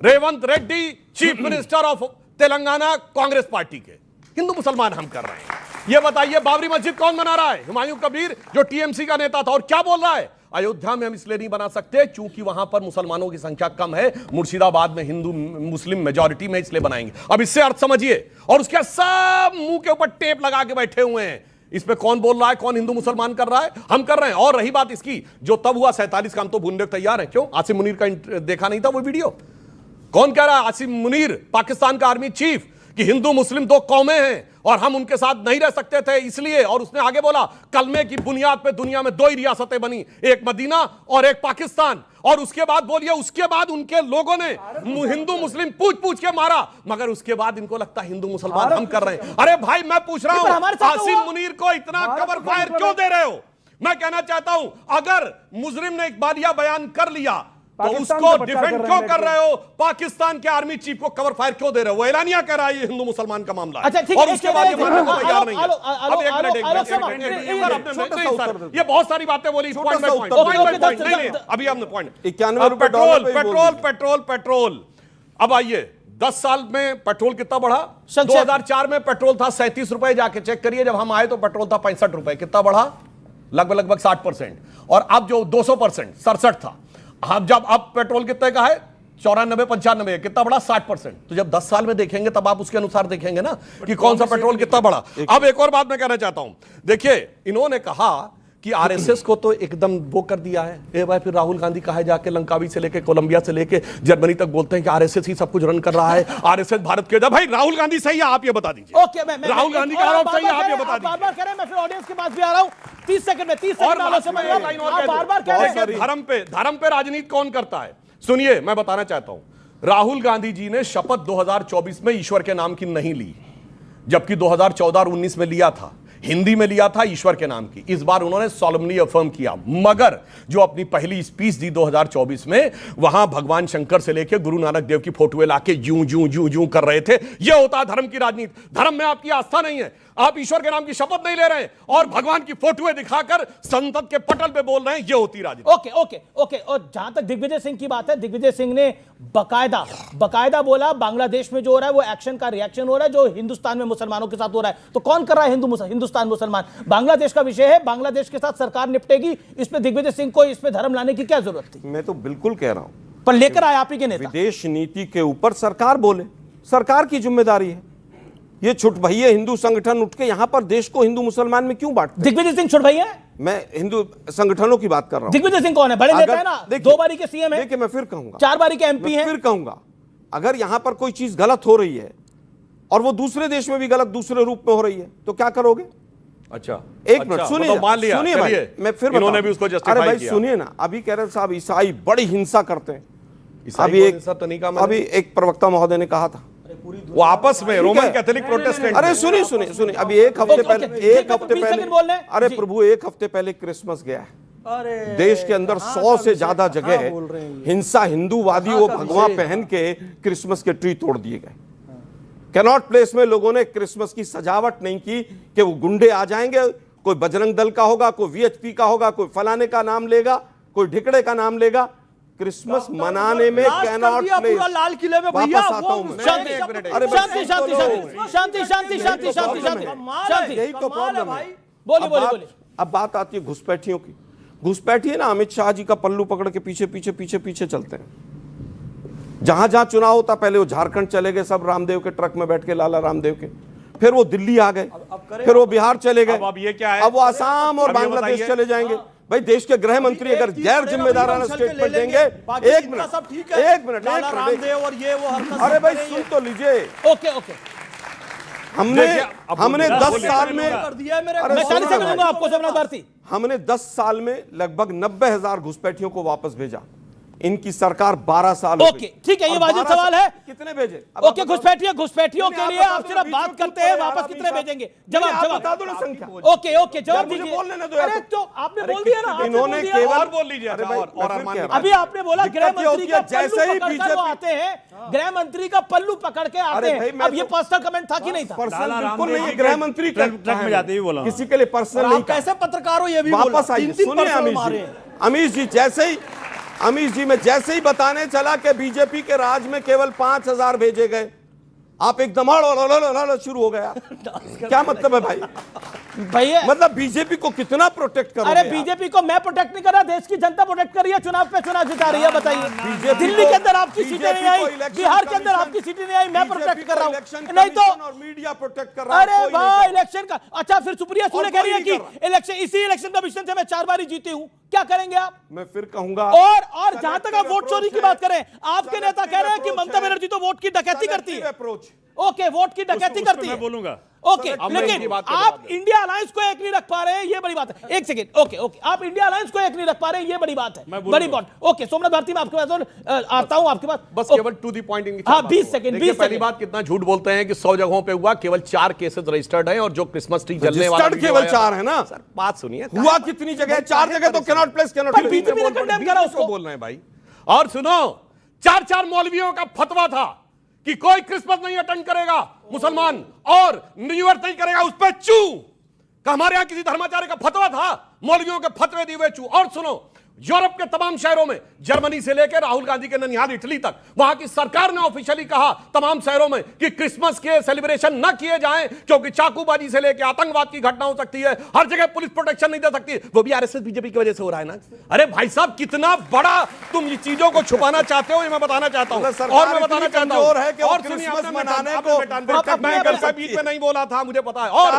Revanth Reddy chief minister of Telangana Congress party के, हिंदू मुसलमान हम कर रहे हैं। ये बताइए बाबरी मस्जिद कौन बना रहा है? हुमायूं कबीर जो टीएमसी का नेता था, और क्या बोल रहा है? अयोध्या में हम इसलिए नहीं बना सकते क्योंकि वहां पर मुसलमानों की संख्या कम है, मुर्शिदाबाद में हिंदू मुस्लिम मेजॉरिटी में, इसलिए बनाएंगे। अब इससे अर्थ समझिए। और उसके सब मुंह के ऊपर टेप लगा के बैठे हुए हैं। इस पे कौन बोल रहा है, कौन हिंदू मुसलमान कर रहा है? हम कर रहे हैं। और रही बात इसकी, जो तब हुआ 47 का, हम तो भूलने को तैयार है। क्यों? आसिम मुनीर का देखा नहीं था वो वीडियो? कौन कह रहा है? आसिम मुनीर, पाकिस्तान का आर्मी चीफ, कि हिंदू मुस्लिम दो कौमें हैं और हम उनके साथ नहीं रह सकते थे इसलिए। और उसने आगे बोला कलमे की बुनियाद पे दुनिया में दो ही रियासतें बनी, एक मदीना और एक पाकिस्तान। और उसके बाद बोलिए, उसके बाद उनके लोगों ने हिंदू मुस्लिम पूछ पूछ के मारा, मगर उसके बाद इनको लगता है हिंदू मुसलमान हम कर रहे हैं। अरे भाई मैं पूछ रहा हूं, आसिम मुनीर को इतना कवर फायर क्यों दे रहे हो? मैं कहना चाहता हूं, अगर मुजरिम ने इकबालिया बयान कर लिया तो उसको डिफेंड क्यों कर रहे हो? पाकिस्तान के आर्मी चीफ को कवर फायर क्यों दे रहे हो? वो एलानिया कह रहा है ये हिंदू मुसलमान का मामला है। अच्छा, ठीक और है, उसके बाद ये मानने को तैयार नहीं है। अब एक मिनट, ये बहुत सारी बातें बोली। अभी हमने पॉइंट 91 पेट्रोल। अब आइए 10 साल में पेट्रोल कितना बढ़ा? 2004 में पेट्रोल था 37 रुपए, जाके चेक करिए। जब हम आए तो पेट्रोल था 65 रुपए। कितना बढ़ा? लगभग 60%। और अब जो 200%, 67 था। अब पेट्रोल कितने का है? 94-95। कितना बढ़ा? 60%। तो जब 10 साल में देखेंगे तब आप उसके अनुसार देखेंगे ना कि कौन सा पेट्रोल कितना बढ़ा। अब एक और बात मैं कहना चाहता हूं, देखिए इन्होंने कहा कि आरएसएस को तो एकदम वो कर दिया है। ए भाई, फिर राहुल गांधी कहा जाके लंकावी से लेके कोलंबिया से लेके जर्मनी तक बोलते हैं कि आरएसएस ही सब कुछ रन कर रहा है, आरएसएस भारत के। भाई राहुल गांधी सही है, आप ये बता दीजिए। ओके, मैं राहुल गांधी का आरोप सही है, आप ये बता दीजिए। बार-बार कह रहे हैं, मैं फिर ऑडियंस के पास भी आ रहा हूं। 30 सेकंड में 30 सेकंड बार-बार कह रहे हैं धर्म पे राजनीति कौन करता है? सुनिए, मैं बताना चाहता हूं, राहुल गांधी जी ने शपथ 2024 में ईश्वर के नाम की नहीं ली, जबकि 2014 और 19 में लिया था। हिंदी में लिया था ईश्वर के नाम की, इस बार उन्होंने सॉलमली अफर्म किया। मगर जो अपनी पहली स्पीच दी 2024 में, वहां भगवान शंकर से लेकर गुरु नानक देव की फोटोएं लाके यूं यूं यूं यूं कर रहे थे। यह होता है धर्म की राजनीति। धर्म में आपकी आस्था नहीं है, आप ईश्वर के नाम की शपथ नहीं ले रहे हैं और भगवान की फोटोएं दिखाकर संसद के पटल पे बोल रहे हैं, यह होती राजनीति। Okay okay okay. और जहां तक दिग्विजय सिंह की बात है, दिग्विजय सिंह ने बकायदा बोला बांग्लादेश में जो हो रहा है वो एक्शन का रिएक्शन हो रहा है जो हिंदुस्तान में मुसलमानों के साथ हो रहा है। तो कौन कर रहा है हिंदुस्तान मुसलमान? बांग्लादेश का विषय है, बांग्लादेश के साथ सरकार निपटेगी। इसमें दिग्विजय सिंह को इसमें धर्म लाने की क्या जरूरत थी? मैं तो बिल्कुल कह रहा हूं, पर लेकर आए आप ही के नेता। विदेश नीति के ऊपर सरकार बोले, सरकार की जिम्मेदारी है। ये छुट भैया हिंदू संगठन उठ के यहां पर देश को हिंदू मुसलमान में क्यों बांटते? दिग्विजय सिंह छुट भैया? मैं हिंदू संगठनों की बात कर रहा हूं। दिग्विजय सिंह कौन है? बड़े नेता है ना, 2 बारी के सीएम है। देखिए मैं फिर कहूंगा, 4 बारी के एमपी हैं। फिर कहूंगा, अगर यहां पर कोई चीज गलत हो रही है और वो दूसरे देश में भी गलत दूसरे रूप में हो रही है तो क्या करोगे? अच्छा, एक मिनट सुनिए, सुनिए भाई, मैं फिर इन्होंने भी उसको जस्टिफाई किया। अरे भाई सुनिए ना, अभी कह रहे साहब ईसाई बड़ी हिंसा करते हैं। अभी एक प्रवक्ता महोदय ने कहा था वो आपस में रोमन कैथोलिक प्रोटेस्टेंट। अरे सुनिए अभी एक हफ्ते पहले अरे प्रभु एक हफ्ते पहले क्रिसमस गया है। देश के अंदर 100 से ज्यादा जगह हिंसा, हिंदूवादी वो भगवा पहन के क्रिसमस के ट्री तोड़ दिए गए। कैनॉट प्लेस में लोगों ने क्रिसमस की सजावट नहीं की कि वो गुंडे आ जाएंगे, कोई बजरंग दल का होगा, कोई वीएचपी का होगा, कोई फलाने का नाम लेगा, कोई ढिकड़े का नाम लेगा। क्रिसमस मनाने में कैनॉट प्लेस, पूरा लाल किले में भैया शांति। यही तो प्रॉब्लम है। बोलिए। अब बात आती है घुसपैठियों की। घुसपैठिए ना अमित शाह जी का पल्लू पकड़ के पीछे चलते हैं। जहां जहां चुनाव होता पहले वो झारखंड चले गए सब रामदेव के ट्रक में बैठ के, लाला रामदेव के, फिर वो दिल्ली आ गए, फिर वो बिहार चले गए, अब ये क्या है? अब वो आसाम और बांग्लादेश चले जाएंगे। भाई देश के गृह मंत्री अगर गैर जिम्मेदाराना स्टेटमेंट देंगे, एक मिनट रामदेव और ये वो हरकत। अरे भाई सुन तो लीजिए। ओके हमने 10 साल में, मैं 40 सेकंड दूंगा आपको सोमनाथ भारती। हमने 10 साल में लगभग 90,000 घुसपैठियों को वापस भेजा। इनकी सरकार 12 साल। ओके ठीक है, ये वाजिब सवाल है। कितने भेजे? ओके, घुसपैठियों के लिए आप सिर्फ बात करते हैं, वापस कितने भेजेंगे? जवाब बता दो ना संख्या। ओके जवाब दीजिए। अरे तो आपने बोल दिया ना, इन्होंने केवल बोल लीजिए। अभी आपने बोला गृह मंत्री का जैसे ही बीजेपी आते हैं, गृह मंत्री का पल्लू पकड़ के आते हैं। अब ये पर्सनल कमेंट था कि नहीं था? पर्सनल बिल्कुल नहीं है। गृह मंत्री ट्रक में जाते ही बोला, किसी के लिए पर्सनल नहीं। कैसे पत्रकार हो ये भी वापस आइए। सुनिए अमीश जी, मैं जैसे ही बताने चला कि बीजेपी के राज में केवल 5,000 भेजे गए, आप एकदम शुरू हो गया। क्या मतलब है भाई? भैया मतलब बीजेपी को कितना प्रोटेक्ट करोगे? अरे बीजेपी को मैं प्रोटेक्ट नहीं कर रहा, देश की जनता प्रोटेक्ट कर रही है। चुनाव पे चुनाव जिता रही है। बताइए, दिल्ली के अंदर आपकी सीटें नहीं आई, बिहार के अंदर आपकी सीटें नहीं आई, मैं प्रोटेक्ट कर रहा हूं। नहीं तो और मीडिया प्रोटेक्ट कर रहा है। अरे भाई इलेक्शन का अच्छा, फिर सुप्रिया सुले कह रही है कि इलेक्शन, इसी इलेक्शन कमीशन से मैं 4 बारी जीती हूं। क्या करेंगे आप? मैं फिर कहूंगा। और जहां तक आप वोट चोरी की बात करें, आपके नेता कह रहे हैं कि ममता बनर्जी तो वोट की डकैती करती है। ओके, वोट की डकैती करती है, बोलूंगा। ओके, लेकिन आप इंडिया अलायंस को एक नहीं रख पा रहे हैं, ये बड़ी बात है। एक सेकंड, ओके, आप इंडिया अलायंस को एक नहीं रख पा रहे हैं, ये बड़ी बात है, बड़ी बात। ओके, सोमनाथ भारती, मैं आपके पास आता हूं, आपके पास बस केवल टू द पॉइंट। हाँ, 20 सेकंड। पहली बात, कितना झूठ बोलते हैं कि 100 जगहों पे हुआ, केवल 4 केसेस रजिस्टर्ड है और जो क्रिसमस ट्री जलने वाला केवल 4 है ना सर। बात सुनिए, हुआ कितनी जगह? 4 जगह तो कैनॉट प्लेस बोल रहे हैं भाई। और सुनो, 4 मौलवियों का फतवा था कि कोई क्रिसमस नहीं अटेंड करेगा मुसलमान और न्यू ईयर नहीं करेगा, उस पर चू का हमारे यहां किसी धर्माचार्य का फतवा था, मौलवियों के फतवे दिए हुए चू। और सुनो, यूरोप के तमाम शहरों में, जर्मनी से लेकर राहुल गांधी के ननिहाल इटली तक, वहां की सरकार ने ऑफिशियली कहा तमाम शहरों में कि क्रिसमस के सेलिब्रेशन न किए जाएं, क्योंकि चाकूबाजी से लेकर आतंकवाद की घटना हो सकती है, हर जगह पुलिस प्रोटेक्शन नहीं दे सकती। वो भी आरएसएस बीजेपी की वजह से हो रहा है ना। अरे भाई साहब, कितना बड़ा तुम ये चीजों को छुपाना चाहते हो, ये मैं बताना चाहता हूं। और मैं बताना चाहता हूं, और सुनिए, मैं कल का बीच में नहीं बोला था, मुझे पता है। और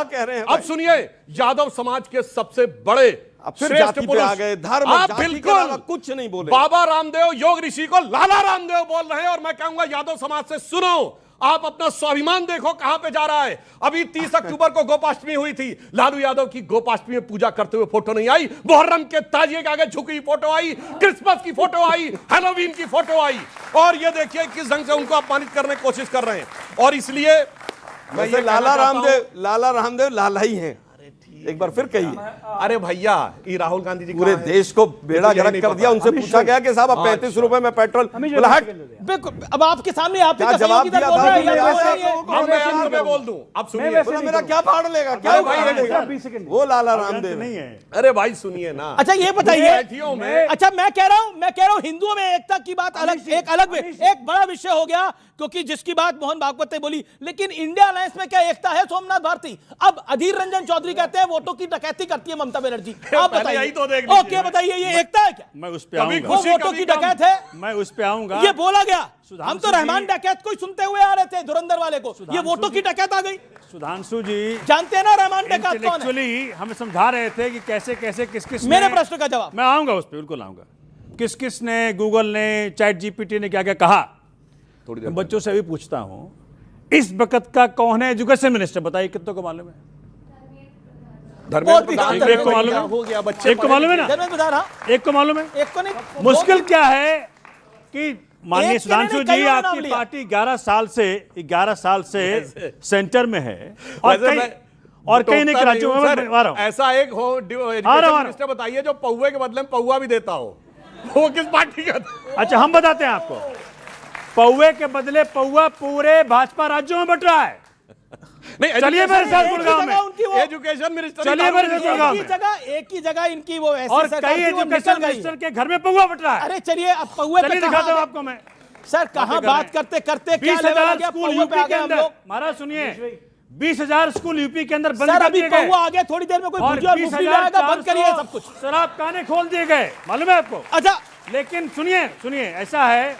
अब सुनिए, यादव समाज के सबसे बड़े फिर जाति पे आ गए, धर्म जाति के अलावा कुछ नहीं बोले। बाबा रामदेव योग ऋषि को लाला रामदेव बोल रहे हैं। और मैं कहूंगा यादव समाज से, सुनो, आप अपना स्वाभिमान देखो कहां पे जा रहा है। अभी 30 अक्टूबर को गोपाष्टमी हुई थी, लालू यादव की गोपाष्टमी में पूजा करते हुए फोटो नहीं आई, मुहर्रम के ताजिए के आगे झुकी फोटो आई, क्रिसमस की फोटो आई, हैलोवीन की फोटो आई। और ये देखिए किस ढंग से उनको अपमानित करने की कोशिश कर रहे हैं। और इसलिए लाला रामदेव लाला ही हैं। एक बार फिर कहिए। अरे भैया, ये राहुल गांधी जी पूरे देश को बेड़ा गर्क कर दिया। उनसे पूछा गया कि साहब अब 35 रुपए में पेट्रोल, बोला हट। बिल्कुल, अब आपके सामने आप ही क्या का जवाब सहयोगी दल दिया बोल था? रहा है, या मैं बोल रही है। मैं बोल दूं, अब सुनिए। मेरा क्या फाड़ लेगा, क्या उखाड़ लेगा? वो लाला रामदेव नहीं है। अरे भाई सुनिए ना। अच्छा ये बताइए, बैठियों में अच्छा मैं कह रहा हूं हिंदुओं में एकता की बात अलग, एक अलग एक बड़ा विषय हो गया, क्योंकि जिसकी बात मोहन भागवत ने बोली, लेकिन इंडिया अलायंस में क्या एकता है? सोमनाथ भारती, अब अधीर रंजन चौधरी कहते हैं वोटों की डकैती करती है ममता बनर्जी, आप बताइए। यही तो देख लीजिए। ओके बताइए, ये एकता है क्या? मैं उस पे आऊंगा। वो वोटों की डकैत है, मैं उस पे आऊंगा। ये बोला गया। हम तो जी- रहमान डकैत को ही सुनते हुए आ रहे थे, धुरंधर वाले को, ये वोटों की डकैत आ गई। सुधांशु जी जानते हैं ना रहमान डकैत कौन है? इंटेलेक्चुअली हमें समझा रहे थे कि कैसे कैसे किस किस मेरे प्रश्न का जवाब। मैं आऊंगा उस पर, बिल्कुल आऊंगा। किस किस ने, गूगल ने, चैट जीपीटी ने क्या क्या कहा। थोड़ी देर मैं बच्चों से भी पूछता हूं, इस वक्त का कौन है एजुकेशन मिनिस्टर? बताइए कितनों को मालूम है? धर्मेंद्र प्रधान एक को मालूम है? हो गया, बच्चे एक को मालूम है ना? धर्मेंद्र प्रधान, हाँ। एक को मालूम है? एक को नहीं। मुश्किल क्या है कि माननीय एक के सुधांशु नहीं, जी, कईयों ने नाम आपकी लिया। पार्टी 11 साल से सेंटर में है और वैसे कई मैं और कई नहीं राज्यों में सर, मैं आ रहा हूं। ऐसा एक हो एजुकेशन मिनिस्टर बताइए जो पौवे के बदले में पौवा भी देता हो, वो किस पार्टी का? अच्छा हम बताते हैं आपको, पौवे के बदले पौवा पूरे भाजपा राज्यों में बट रहा है। नहीं, चलिए मेरे साथ गुड़गांव में, एजुकेशन मिनिस्टर चलिए मेरे साथ गुड़गांव में, एक ही जगह इनकी वो ऐसी और सरकार कई थी, वो निकल एजुकेशन गई। मिनिस्टर के घर में पौवा बट रहा है। अरे चलिए, अब पौवे पे चलिए कहाँ दिखाता हूं आ गए? आपको मैं। सर कहाँ बात करते करते क्या लेवल आ 20,000 गया? स्कूल पौवे पे यूपी आ के गए हम अंदर, लोग। महाराज सुनिए, 20,000 स्कूल यूपी के अंदर बंद सर कर अभी दिए गए। पौवा आ गया, थोड़ी देर में कोई और भुजिया और मुफली लाएगा, बंद करिए सब कुछ। शराब खाने खोल दिए गए, मालूम है आपको? अच्छा लेकिन सुनिए सुनिए, ऐसा है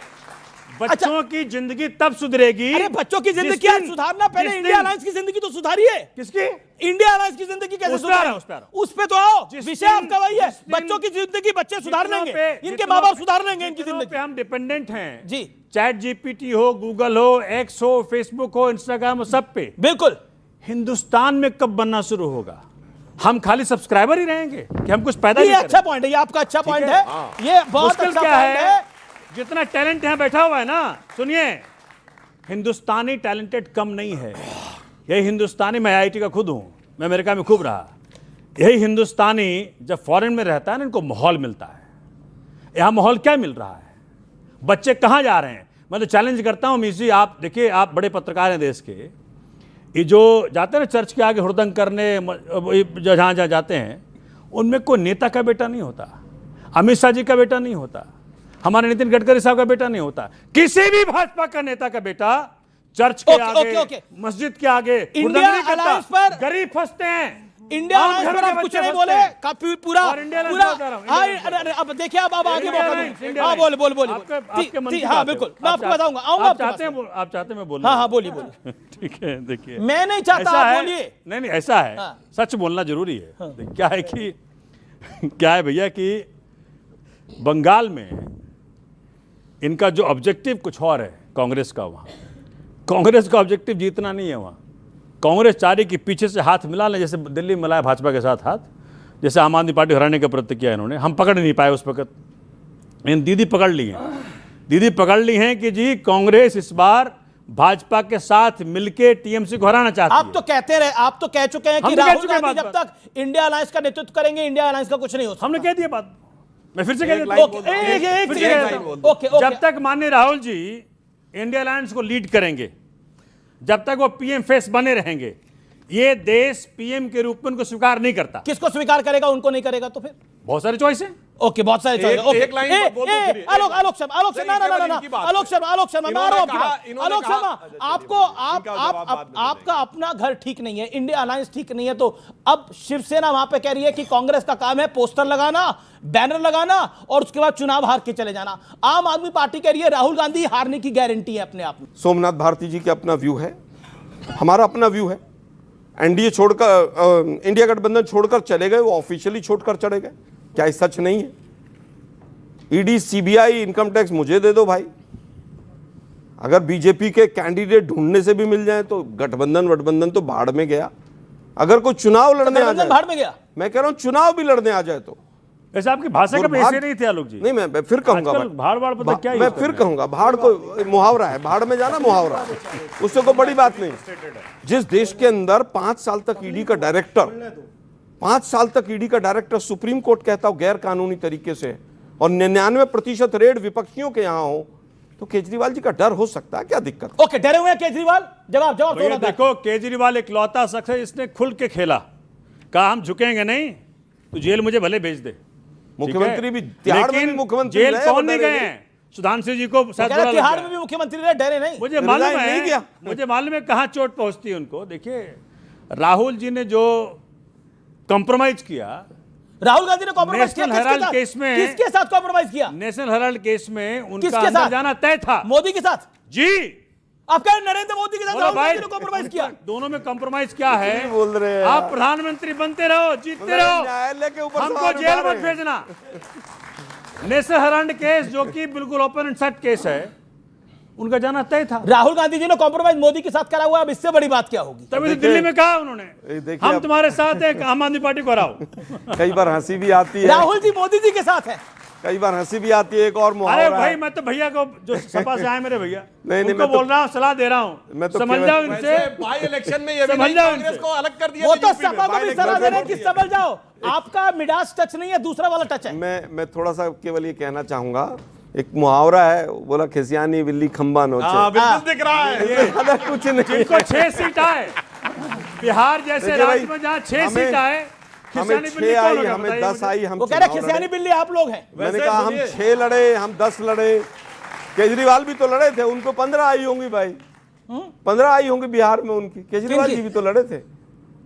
बच्चों की जिंदगी तब सुधरेगी। अरे बच्चों की जिंदगी क्या सुधारना, पहले इंडिया अलायंस की जिंदगी तो सुधारिए। किसकी? इंडिया अलायंस की जिंदगी कैसे उस पे आ रहा सुधारें? हूं, उस पे आ रहा उस पे तो आओ, जिस विषय दिन- आपका वही है। जिस दिन- बच्चों की जिंदगी बच्चे सुधार जितनों लेंगे, पे- इनके जितनों माँ बाप पे- सुधार लेंगे इनकी जितनों जिंदगी। पे हम डिपेंडेंट हैं जी, चैट जीपीटी हो, गूगल हो, एक्स हो, फेसबुक हो, इंस्टाग्राम हो, सब पे। बिल्कुल। हिंदुस्तान में कब बनना शुरू होगा? हम खाली सब्सक्राइबर ही रहेंगे कि हम कुछ पैदा ये नहीं अच्छा पॉइंट है, ये आपका अच्छा पॉइंट है, ये बहुत मुश्किल अच्छा क्या पॉइंट है? जितना टैलेंट यहाँ बैठा हुआ है ना, सुनिए, हिंदुस्तानी टैलेंटेड कम नहीं है। यही हिंदुस्तानी, मैं आईआईटी का खुद हूं, मैं अमेरिका में खूब रहा। यही हिंदुस्तानी जब फॉरेन में रहता है ना, इनको माहौल मिलता है। यहाँ माहौल क्या मिल रहा है? बच्चे कहाँ जा रहे हैं? मैं तो चैलेंज करता हूँ मीस जी, आप देखिए, आप बड़े पत्रकार हैं देश के, ये जो जाते हैं ना चर्च के आगे हुड़दंग करने, जहाँ जहाँ जाते हैं, उनमें कोई नेता का बेटा नहीं होता, अमित शाह जी का बेटा नहीं होता, हमारे नितिन गडकरी साहब का बेटा नहीं होता, किसी भी भाजपा का नेता का बेटा चर्च के आगे, मस्जिद के आगे इंडिया अलायंस पर गरीब फंसते हैं। इंडिया अलायंस पर आप कुछ नहीं बोले, काफी पूरा अब देखिए, अब आगे मौका, हाँ बोले बोले बोले, हाँ बिल्कुल, मैं आपको बताऊंगा, आऊंगा। आप चाहते हैं बोलिए? हाँ हाँ बोलिए बोलिए। ठीक है, देखिए, मैं नहीं चाहता आप बोलिए। नहीं ऐसा है, सच बोलना जरूरी है। क्या है कि क्या है भैया कि बंगाल में इनका जो ऑब्जेक्टिव कुछ और है कांग्रेस का, वहाँ कांग्रेस का ऑब्जेक्टिव जीतना नहीं है। वहाँ कांग्रेस चाह रही कि पीछे से हाथ मिला लें, जैसे दिल्ली में मिलाया भाजपा के साथ हाथ, जैसे आम आदमी पार्टी हराने का प्रयत्न किया इन्होंने, हम पकड़ नहीं पाए उस वक्त। इन दीदी पकड़ ली हैं, दीदी पकड़ ली हैं कि जी कांग्रेस इस बार भाजपा के साथ मिलके टीएमसी को हराना चाहती है। आप तो कहते रहे, आप तो कह चुके हैं कि राहुल गांधी जब तक इंडिया अलायंस का नेतृत्व करेंगे, इंडिया अलायंस का कुछ नहीं हो सकता। हमने कह दिया बात, मैं फिर से कह देता हूं, जब तक माननीय राहुल जी इंडिया अलायंस को लीड करेंगे, जब तक वो पीएम फेस बने रहेंगे, ये देश पीएम के रूप में उनको स्वीकार नहीं करता। किसको स्वीकार करेगा, उनको नहीं करेगा तो फिर? बहुत सारे चॉइस हैं। ओके, बहुत सारे चॉइस। ओके, एक लाइन बोल दो फिर। आलोक शर्मा, आलोक शर्मा, ना आलोक शर्मा, मैं आ रहा हूं। आलोक शर्मा, आपको आपका अपना घर ठीक नहीं है, इंडिया अलायंस ठीक नहीं है, तो अब शिवसेना वहां पे कह रही है कि कांग्रेस का काम है पोस्टर लगाना, बैनर लगाना और उसके बाद चुनाव हार के चले जाना। आम आदमी पार्टी कह रही है राहुल गांधी हारने की गारंटी है अपने आप में। सोमनाथ भारती जी का अपना व्यू है, हमारा अपना व्यू है। एनडीए छोड़कर, इंडिया गठबंधन छोड़कर चले गए, वो ऑफिशियली छोड़कर चले गए, क्या ये सच नहीं है? ईडी, सीबीआई, इनकम टैक्स मुझे दे दो भाई। अगर बीजेपी के कैंडिडेट ढूंढने से भी मिल जाए तो गठबंधन तो भाड़ में गया। अगर कोई चुनाव लड़ने आ जाए, भाड़ में गया, मैं कह रहा हूं चुनाव भी लड़ने आ जाए तो। ऐसे आपकी भाषा का ऐसे नहीं थे आलोक जी। नहीं, मैं फिर कहूंगा, भाड़ क्या, मैं फिर कहूंगा, भाड़ को मुहावरा है, भाड़ में जाना मुहावरा है, उससे कोई बड़ी बात नहीं। जिस देश के अंदर 5 साल तक ईडी का डायरेक्टर 5 साल तक ईडी का डायरेक्टर सुप्रीम कोर्ट कहता हो गैर कानूनी तरीके से और 99% रेड विपक्षियों के यहाँ हो, तो केजरीवाल जी का डर हो सकता है, क्या दिक्कत? ओके, डरे हुए हैं केजरीवाल? जवाब भैया देखो, केजरीवाल इकलौता शख्स है इसने खुल के खेला, कहा हम झुकेंगे नहीं तो जेल मुझे भले भेज दे। मुख्यमंत्री भी तिहाड़ में भी मुख्यमंत्री जेल कौन नहीं गए हैं? सुधांशु जी को तिहाड़ में भी मुख्यमंत्री रहे, डरे नहीं? मुझे मालूम है कहां चोट पहुंचती है उनको। देखिए राहुल जी ने जो कॉम्प्रोमाइज किया, राहुल गांधी ने कॉम्प्रोमाइज किया नेशनल हेराल्ड केस में, किसके साथ कॉम्प्रोमाइज किया? नेशनल हेराल्ड केस में उनका अंदर जाना तय था। मोदी के साथ? जी। आप कह रहे नरेंद्र मोदी के साथ राहुल गांधी ने कॉम्प्रोमाइज किया? दोनों में कॉम्प्रोमाइज क्या है? बोल रहे हैं आप प्रधानमंत्री बनते रहो, जीतते रहो, न्यायालय के ऊपर हमको जेल मत भेजना। नेशनल हेराल्ड केस जो कि बिल्कुल ओपन एंड शट केस है, उनका जाना तय था। राहुल गांधी जी ने कॉम्प्रोमाइज मोदी के साथ करा हुआ, अब इससे बड़ी बात क्या होगी? तभी तो दिल्ली में कहा उन्होंने हम तुम्हारे साथ हैं, आम आदमी पार्टी को हराओ। कई बार हंसी भी आती है, राहुल जी मोदी जी के साथ है, कई बार हंसी भी आती है। एक और मुहावरा, अरे भाई मैं तो भैया को जो सपा से आए मेरे भैया, नहीं उनको बोल रहा हूँ, सलाह दे रहा हूँ, मैं तो समझ जाओ इनसे। भाई इलेक्शन में ये भी समझ जाओ कांग्रेस को अलग कर दिया, वो तो सपा को भी सलाह दे रहे हैं कि समझ जाओ, आपका मिडास टच नहीं है, दूसरा वाला टच है। मैं थोड़ा सा केवल ये कहना चाहूंगा, एक मुहावरा है, बोला खिसियानी बिल्ली खंबा नोचे। बिल्कुल दिख रहा है, ज्यादा कुछ नहीं। जिनको 6 सीट आए, बिहार जैसे राज्य में जहाँ 6 सीट आए, हमें 6 आई, हमें 10 आई, हम वो कह रहे खिसियानी बिल्ली आप लोग हैं। मैंने कहा हम 6 लड़े, हम 10 लड़े, केजरीवाल भी तो लड़े थे, उनको 15 आई होंगी भाई, 15 आई होंगी बिहार में उनकी, केजरीवाल जी भी तो लड़े थे।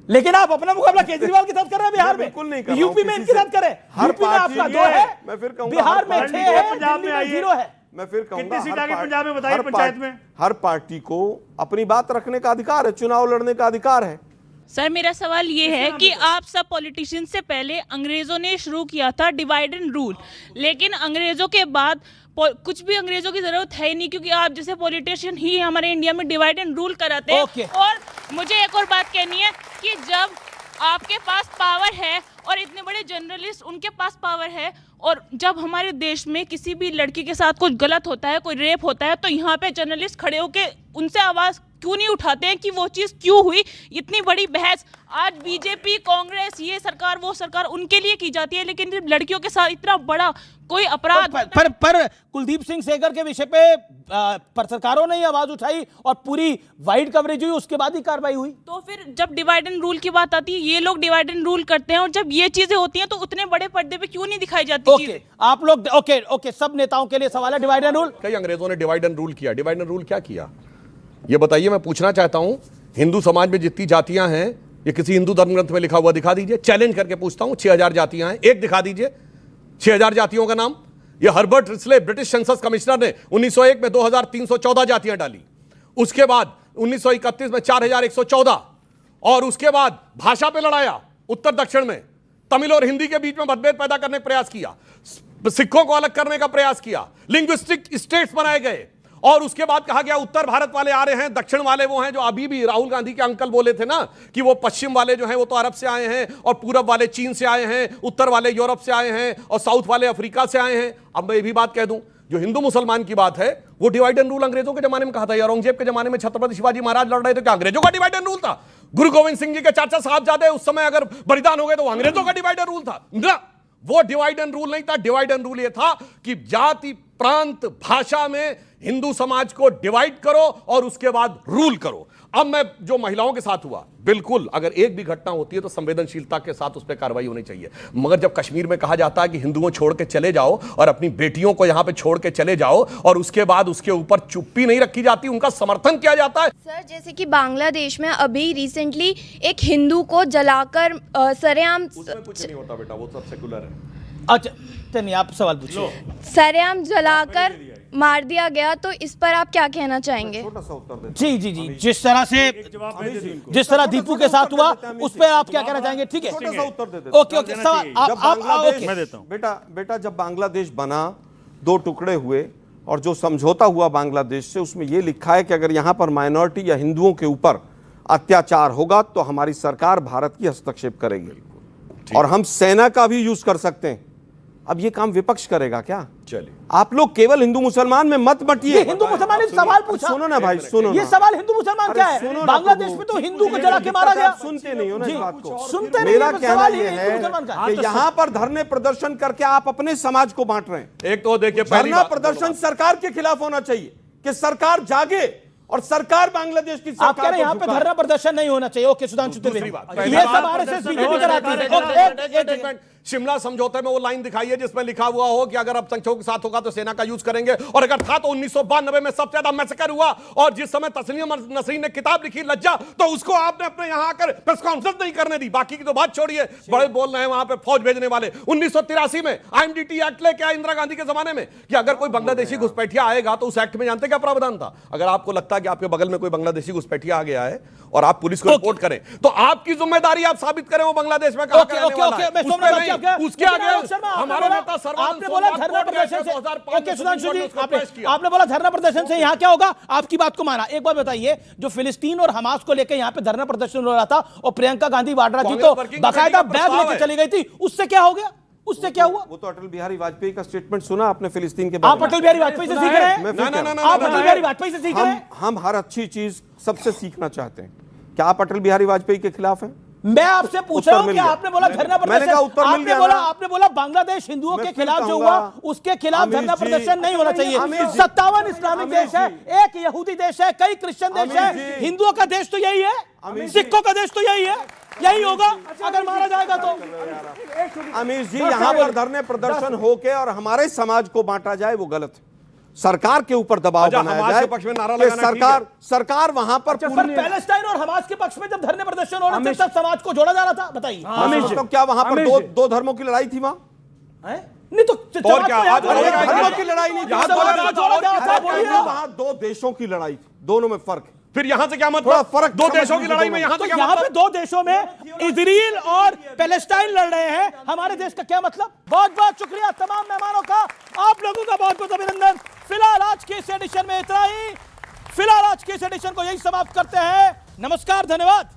लेकिन आप अपना मुकाबला केजरीवाल के साथ कर रहे हैं बिहार में? बिल्कुल नहीं कर रहा हूं, यूपी में इनके साथ करें, हर यूपी में आपका 2 है, मैं फिर कहूंगा बिहार में 6 है, पंजाब में 0 है। मैं फिर कहूंगा कितनी सीट आगे पंजाब में बताइए, पंचायत में? हर पार्टी को अपनी बात रखने का अधिकार है, चुनाव लड़ने का अधिकार है। सर मेरा सवाल ये है कि आप सब पॉलिटिशियन से पहले अंग्रेजों ने शुरू किया था डिवाइड एंड रूल, लेकिन अंग्रेजों के बाद कुछ भी अंग्रेजों की जरूरत है ही नहीं, क्योंकि आप जैसे पॉलिटिशियन ही हमारे इंडिया में डिवाइड एंड रूल कराते हैं। और मुझे एक और बात कहनी है कि जब आपके पास पावर है और इतने बड़े जर्नलिस्ट उनके पास पावर है, और जब हमारे देश में किसी भी लड़की के साथ कुछ गलत होता है, कोई रेप होता है, तो यहाँ पे जर्नलिस्ट खड़े होके उनसे आवाज क्यों नहीं उठाते हैं कि वो चीज क्यों हुई? इतनी बड़ी बहस आज बीजेपी, कांग्रेस, ये सरकार, वो सरकार, उनके लिए की जाती है, लेकिन लड़कियों के साथ इतना बड़ा कोई अपराध पर कुलदीप सिंह सेंगर के विषय पे पर सरकारों ने आवाज उठाई और पूरी वाइड कवरेज हुई, उसके बाद ही कार्रवाई हुई। तो फिर जब डिवाइड एंड रूल की बात आती है, ये लोग डिवाइड एंड रूल करते हैं, और जब ये चीजें होती हैं तो उतने बड़े पर्दे पे क्यों नहीं दिखाई जाती चीजें? आप लोग ओके, सब नेताओं के लिए सवाल है डिवाइड एंड रूल। कई अंग्रेजों ने डिवाइड एंड रूल किया, डिवाइड एंड रूल क्या किया ये बताइए। मैं पूछना चाहता हूं, हिंदू समाज में जितनी जातियां हैं, ये किसी हिंदू धर्म ग्रंथ में लिखा हुआ दिखा दीजिए, चैलेंज करके पूछता हूं। 6000 जातियां हैं, एक दिखा दीजिए 6000 जातियों का नाम। ये Herbert Risley British census commissioner ने 1901 में 2314 जातियां डाली, उसके बाद 1931 में 4114, और उसके बाद भाषा पे लड़ाया, उत्तर दक्षिण में तमिल और हिंदी के बीच में मतभेद पैदा करने का प्रयास किया, सिखों को अलग करने का प्रयास किया, लिंग्विस्टिक स्टेट्स बनाए गए, और उसके बाद कहा गया उत्तर भारत वाले आ रहे हैं, दक्षिण वाले वो हैं जो अभी भी राहुल गांधी के अंकल बोले थे ना कि वो पश्चिम वाले जो हैं वो तो अरब से आए हैं, और पूरब वाले चीन से आए हैं, उत्तर वाले यूरोप से आए हैं, और साउथ वाले अफ्रीका से आए हैं। अब मैं ये भी बात कह दूं, जो हिंदू मुसलमान की बात है, वो डिवाइड एंड रूल अंग्रेजों के जमाने में कहा था। औरंगजेब के जमाने में छत्रपति शिवाजी महाराज लड़ रहे थे, क्या अंग्रेजों का डिवाइड एंड रूल था? गुरु गोविंद सिंह जी के चाचा साहबजादे उस समय अगर बलिदान हो गए तो वो अंग्रेजों का डिवाइड एंड रूल था ना? वो डिवाइड एंड रूल नहीं था। डिवाइड एंड रूल ये था कि जाति, प्रांत, भाषा में हिंदू समाज को डिवाइड करो और उसके बाद रूल करो। अब मैं जो महिलाओं के साथ हुआ, बिल्कुल अगर एक भी घटना होती है तो संवेदनशीलता के साथ उस पर कार्रवाई होनी चाहिए, मगर जब कश्मीर में कहा जाता है कि हिंदुओं छोड़ के चले जाओ और अपनी बेटियों को यहां पे छोड़ के चले जाओ, और उसके बाद उसके ऊपर चुप्पी नहीं रखी जाती, उनका समर्थन किया जाता है। सर जैसे कि बांग्लादेश में अभी रिसेंटली एक हिंदू को जलाकर सरेआम, उसमें कुछ नहीं होता बेटा, वो सब सेकुलर है। अच्छा नहीं, आप सवाल पूछिए। सरेआम जलाकर मार दिया गया, तो इस पर आप क्या कहना चाहेंगे? जी जी जी, जिस तरह दीपू के साथ हुआ उस पर आप क्या कहना चाहेंगे? ठीक है, छोटा सा उत्तर दे देता हूं। ओके सवाल आप मैं देता हूं। बेटा जब बांग्लादेश बना, 2 टुकड़े हुए, और जो समझौता हुआ बांग्लादेश से, उसमें यह लिखा है कि अगर यहां पर माइनॉरिटी या हिंदुओं के ऊपर अत्याचार होगा तो हमारी सरकार भारत की हस्तक्षेप करेगी, और हम सेना का भी यूज कर सकते हैं। अब ये काम विपक्ष करेगा क्या? चलिए, आप लोग केवल हिंदू मुसलमान में मत बंटिए। हिंदू मुसलमान ने सवाल पूछा। सुनो ना भाई, सुनो ये ना। सवाल हिंदू मुसलमान क्या है? सुनो ना, बांग्लादेश में तो हिंदू को जला के मारा गया। सुनते नहीं हो ना इस बात को। सुनते नहीं। मेरा तो कहना सवाल ये ही है हिंदू मुसलमान का। कि यहाँ पर धरने प्रदर्शन करके आप अपने समाज को बांट रहे हैं। एक तो देखिए, पहली धरना बात प्रदर्शन सरकार के खिलाफ होना चाहिए कि सरकार जागे और सरकार बांग्लादेश की सरकार आप कह रहे हैं यहाँ पे धरना प्रदर्शन नहीं होना चाहिए। ओके सुधांशु त्रिवेदी, ये सब आरएसएस बीजेपी कराती है। शिमला समझौते में वो लाइन दिखाई है जिसमें लिखा हुआ हो कि अगर अब संख्याओं के साथ होगा तो सेना का यूज करेंगे, और अगर था तो 1992 में सबसे ज्यादा मैसेकर हुआ, और जिस समय तस्लीम नसरीन ने किताब लिखी लज्जा, तो उसको आपने अपने यहां आकर प्रेस कॉन्फ्रेंस नहीं करने दी। बाकी की तो बात छोड़िए, बड़े बोल रहे हैं वहां पे फौज भेजने वाले। 1983 में आईएमडीटी एक्ट लेके आए इंदिरा गांधी के जमाने में कि अगर कोई बांग्लादेशी घुसपैठिया आएगा तो उस एक्ट में जानते क्या प्रावधान था? अगर आपको लगता है कि आपके बगल में कोई बांग्लादेशी घुसपैठिया आ गया है और आप पुलिस को रिपोर्ट करें, तो आपकी जिम्मेदारी आप साबित करें वो बांग्लादेश में कहां का रहने वाला है। उसके आगे हमारे नेता आपने बोला धरना प्रदर्शन से, ओके सुधांशु जी, आपने बोला धरना प्रदर्शन से यहाँ क्या होगा? आपकी बात को माना। एक बात बताइए, जो फिलिस्तीन और हमास को लेकर यहाँ पे धरना प्रदर्शन हो रहा था और प्रियंका गांधी वाड्रा जी तो बाकायदा बैग लेकर चली गई थी, उससे क्या हो गया? उससे क्या हुआ? वो तो अटल बिहारी वाजपेयी का स्टेटमेंट सुना आपने फिलिस्तीन के बारे में? आप अटल बिहारी वाजपेयी से सीख रहे हैं? आप अटल बिहारी वाजपेयी से सीख रहे हैं? हम हर अच्छी चीज सबसे सीखना चाहते हैं। क्या आप अटल बिहारी वाजपेयी के खिलाफ हैं? मैं आपसे पूछ रहा हूं कि आपने बोला धरना प्रदर्शन, मैंने कहा उत्तर मिल गया। आपने बोला बांग्लादेश हिंदुओं के खिलाफ जो हुआ उसके खिलाफ धरना प्रदर्शन नहीं होना चाहिए। 57 इस्लामिक देश है, एक यहूदी देश है, कई क्रिश्चियन देश है, हिंदुओं का देश तो यही है, सिखों का देश तो यही है, यही होगा अगर मारा जाएगा तो। अमीश जी, यहाँ पर धरने प्रदर्शन होके और हमारे समाज को बांटा जाए वो गलत है। सरकार के ऊपर दबाव बनाया जाए पक्ष में नारा कि सरकार वहां पर पैलेस्टाइन और हमास के पक्ष में जब धरने प्रदर्शन हो रहे थे तब समाज को जोड़ा जा रहा था। बताइए, तो क्या वहां पर दो धर्मों की लड़ाई थी? वहां नहीं तो और क्या धर्मों की लड़ाई नहीं थी, वहां दो देशों की लड़ाई थी, दोनों में फर्क है। फिर यहां से क्या मतलब? फर्क दो देशों की लड़ाई में यहां से क्या मतलब? पे दो देशों में इजराइल और पैलेस्टाइन लड़ रहे हैं, हमारे देश का क्या मतलब? बहुत बहुत शुक्रिया तमाम मेहमानों का, आप लोगों का बहुत बहुत अभिनंदन। फिलहाल आज के इस एडिशन में इतना ही। फिलहाल आज के इस एडिशन को यही समाप्त करते हैं। नमस्कार, धन्यवाद।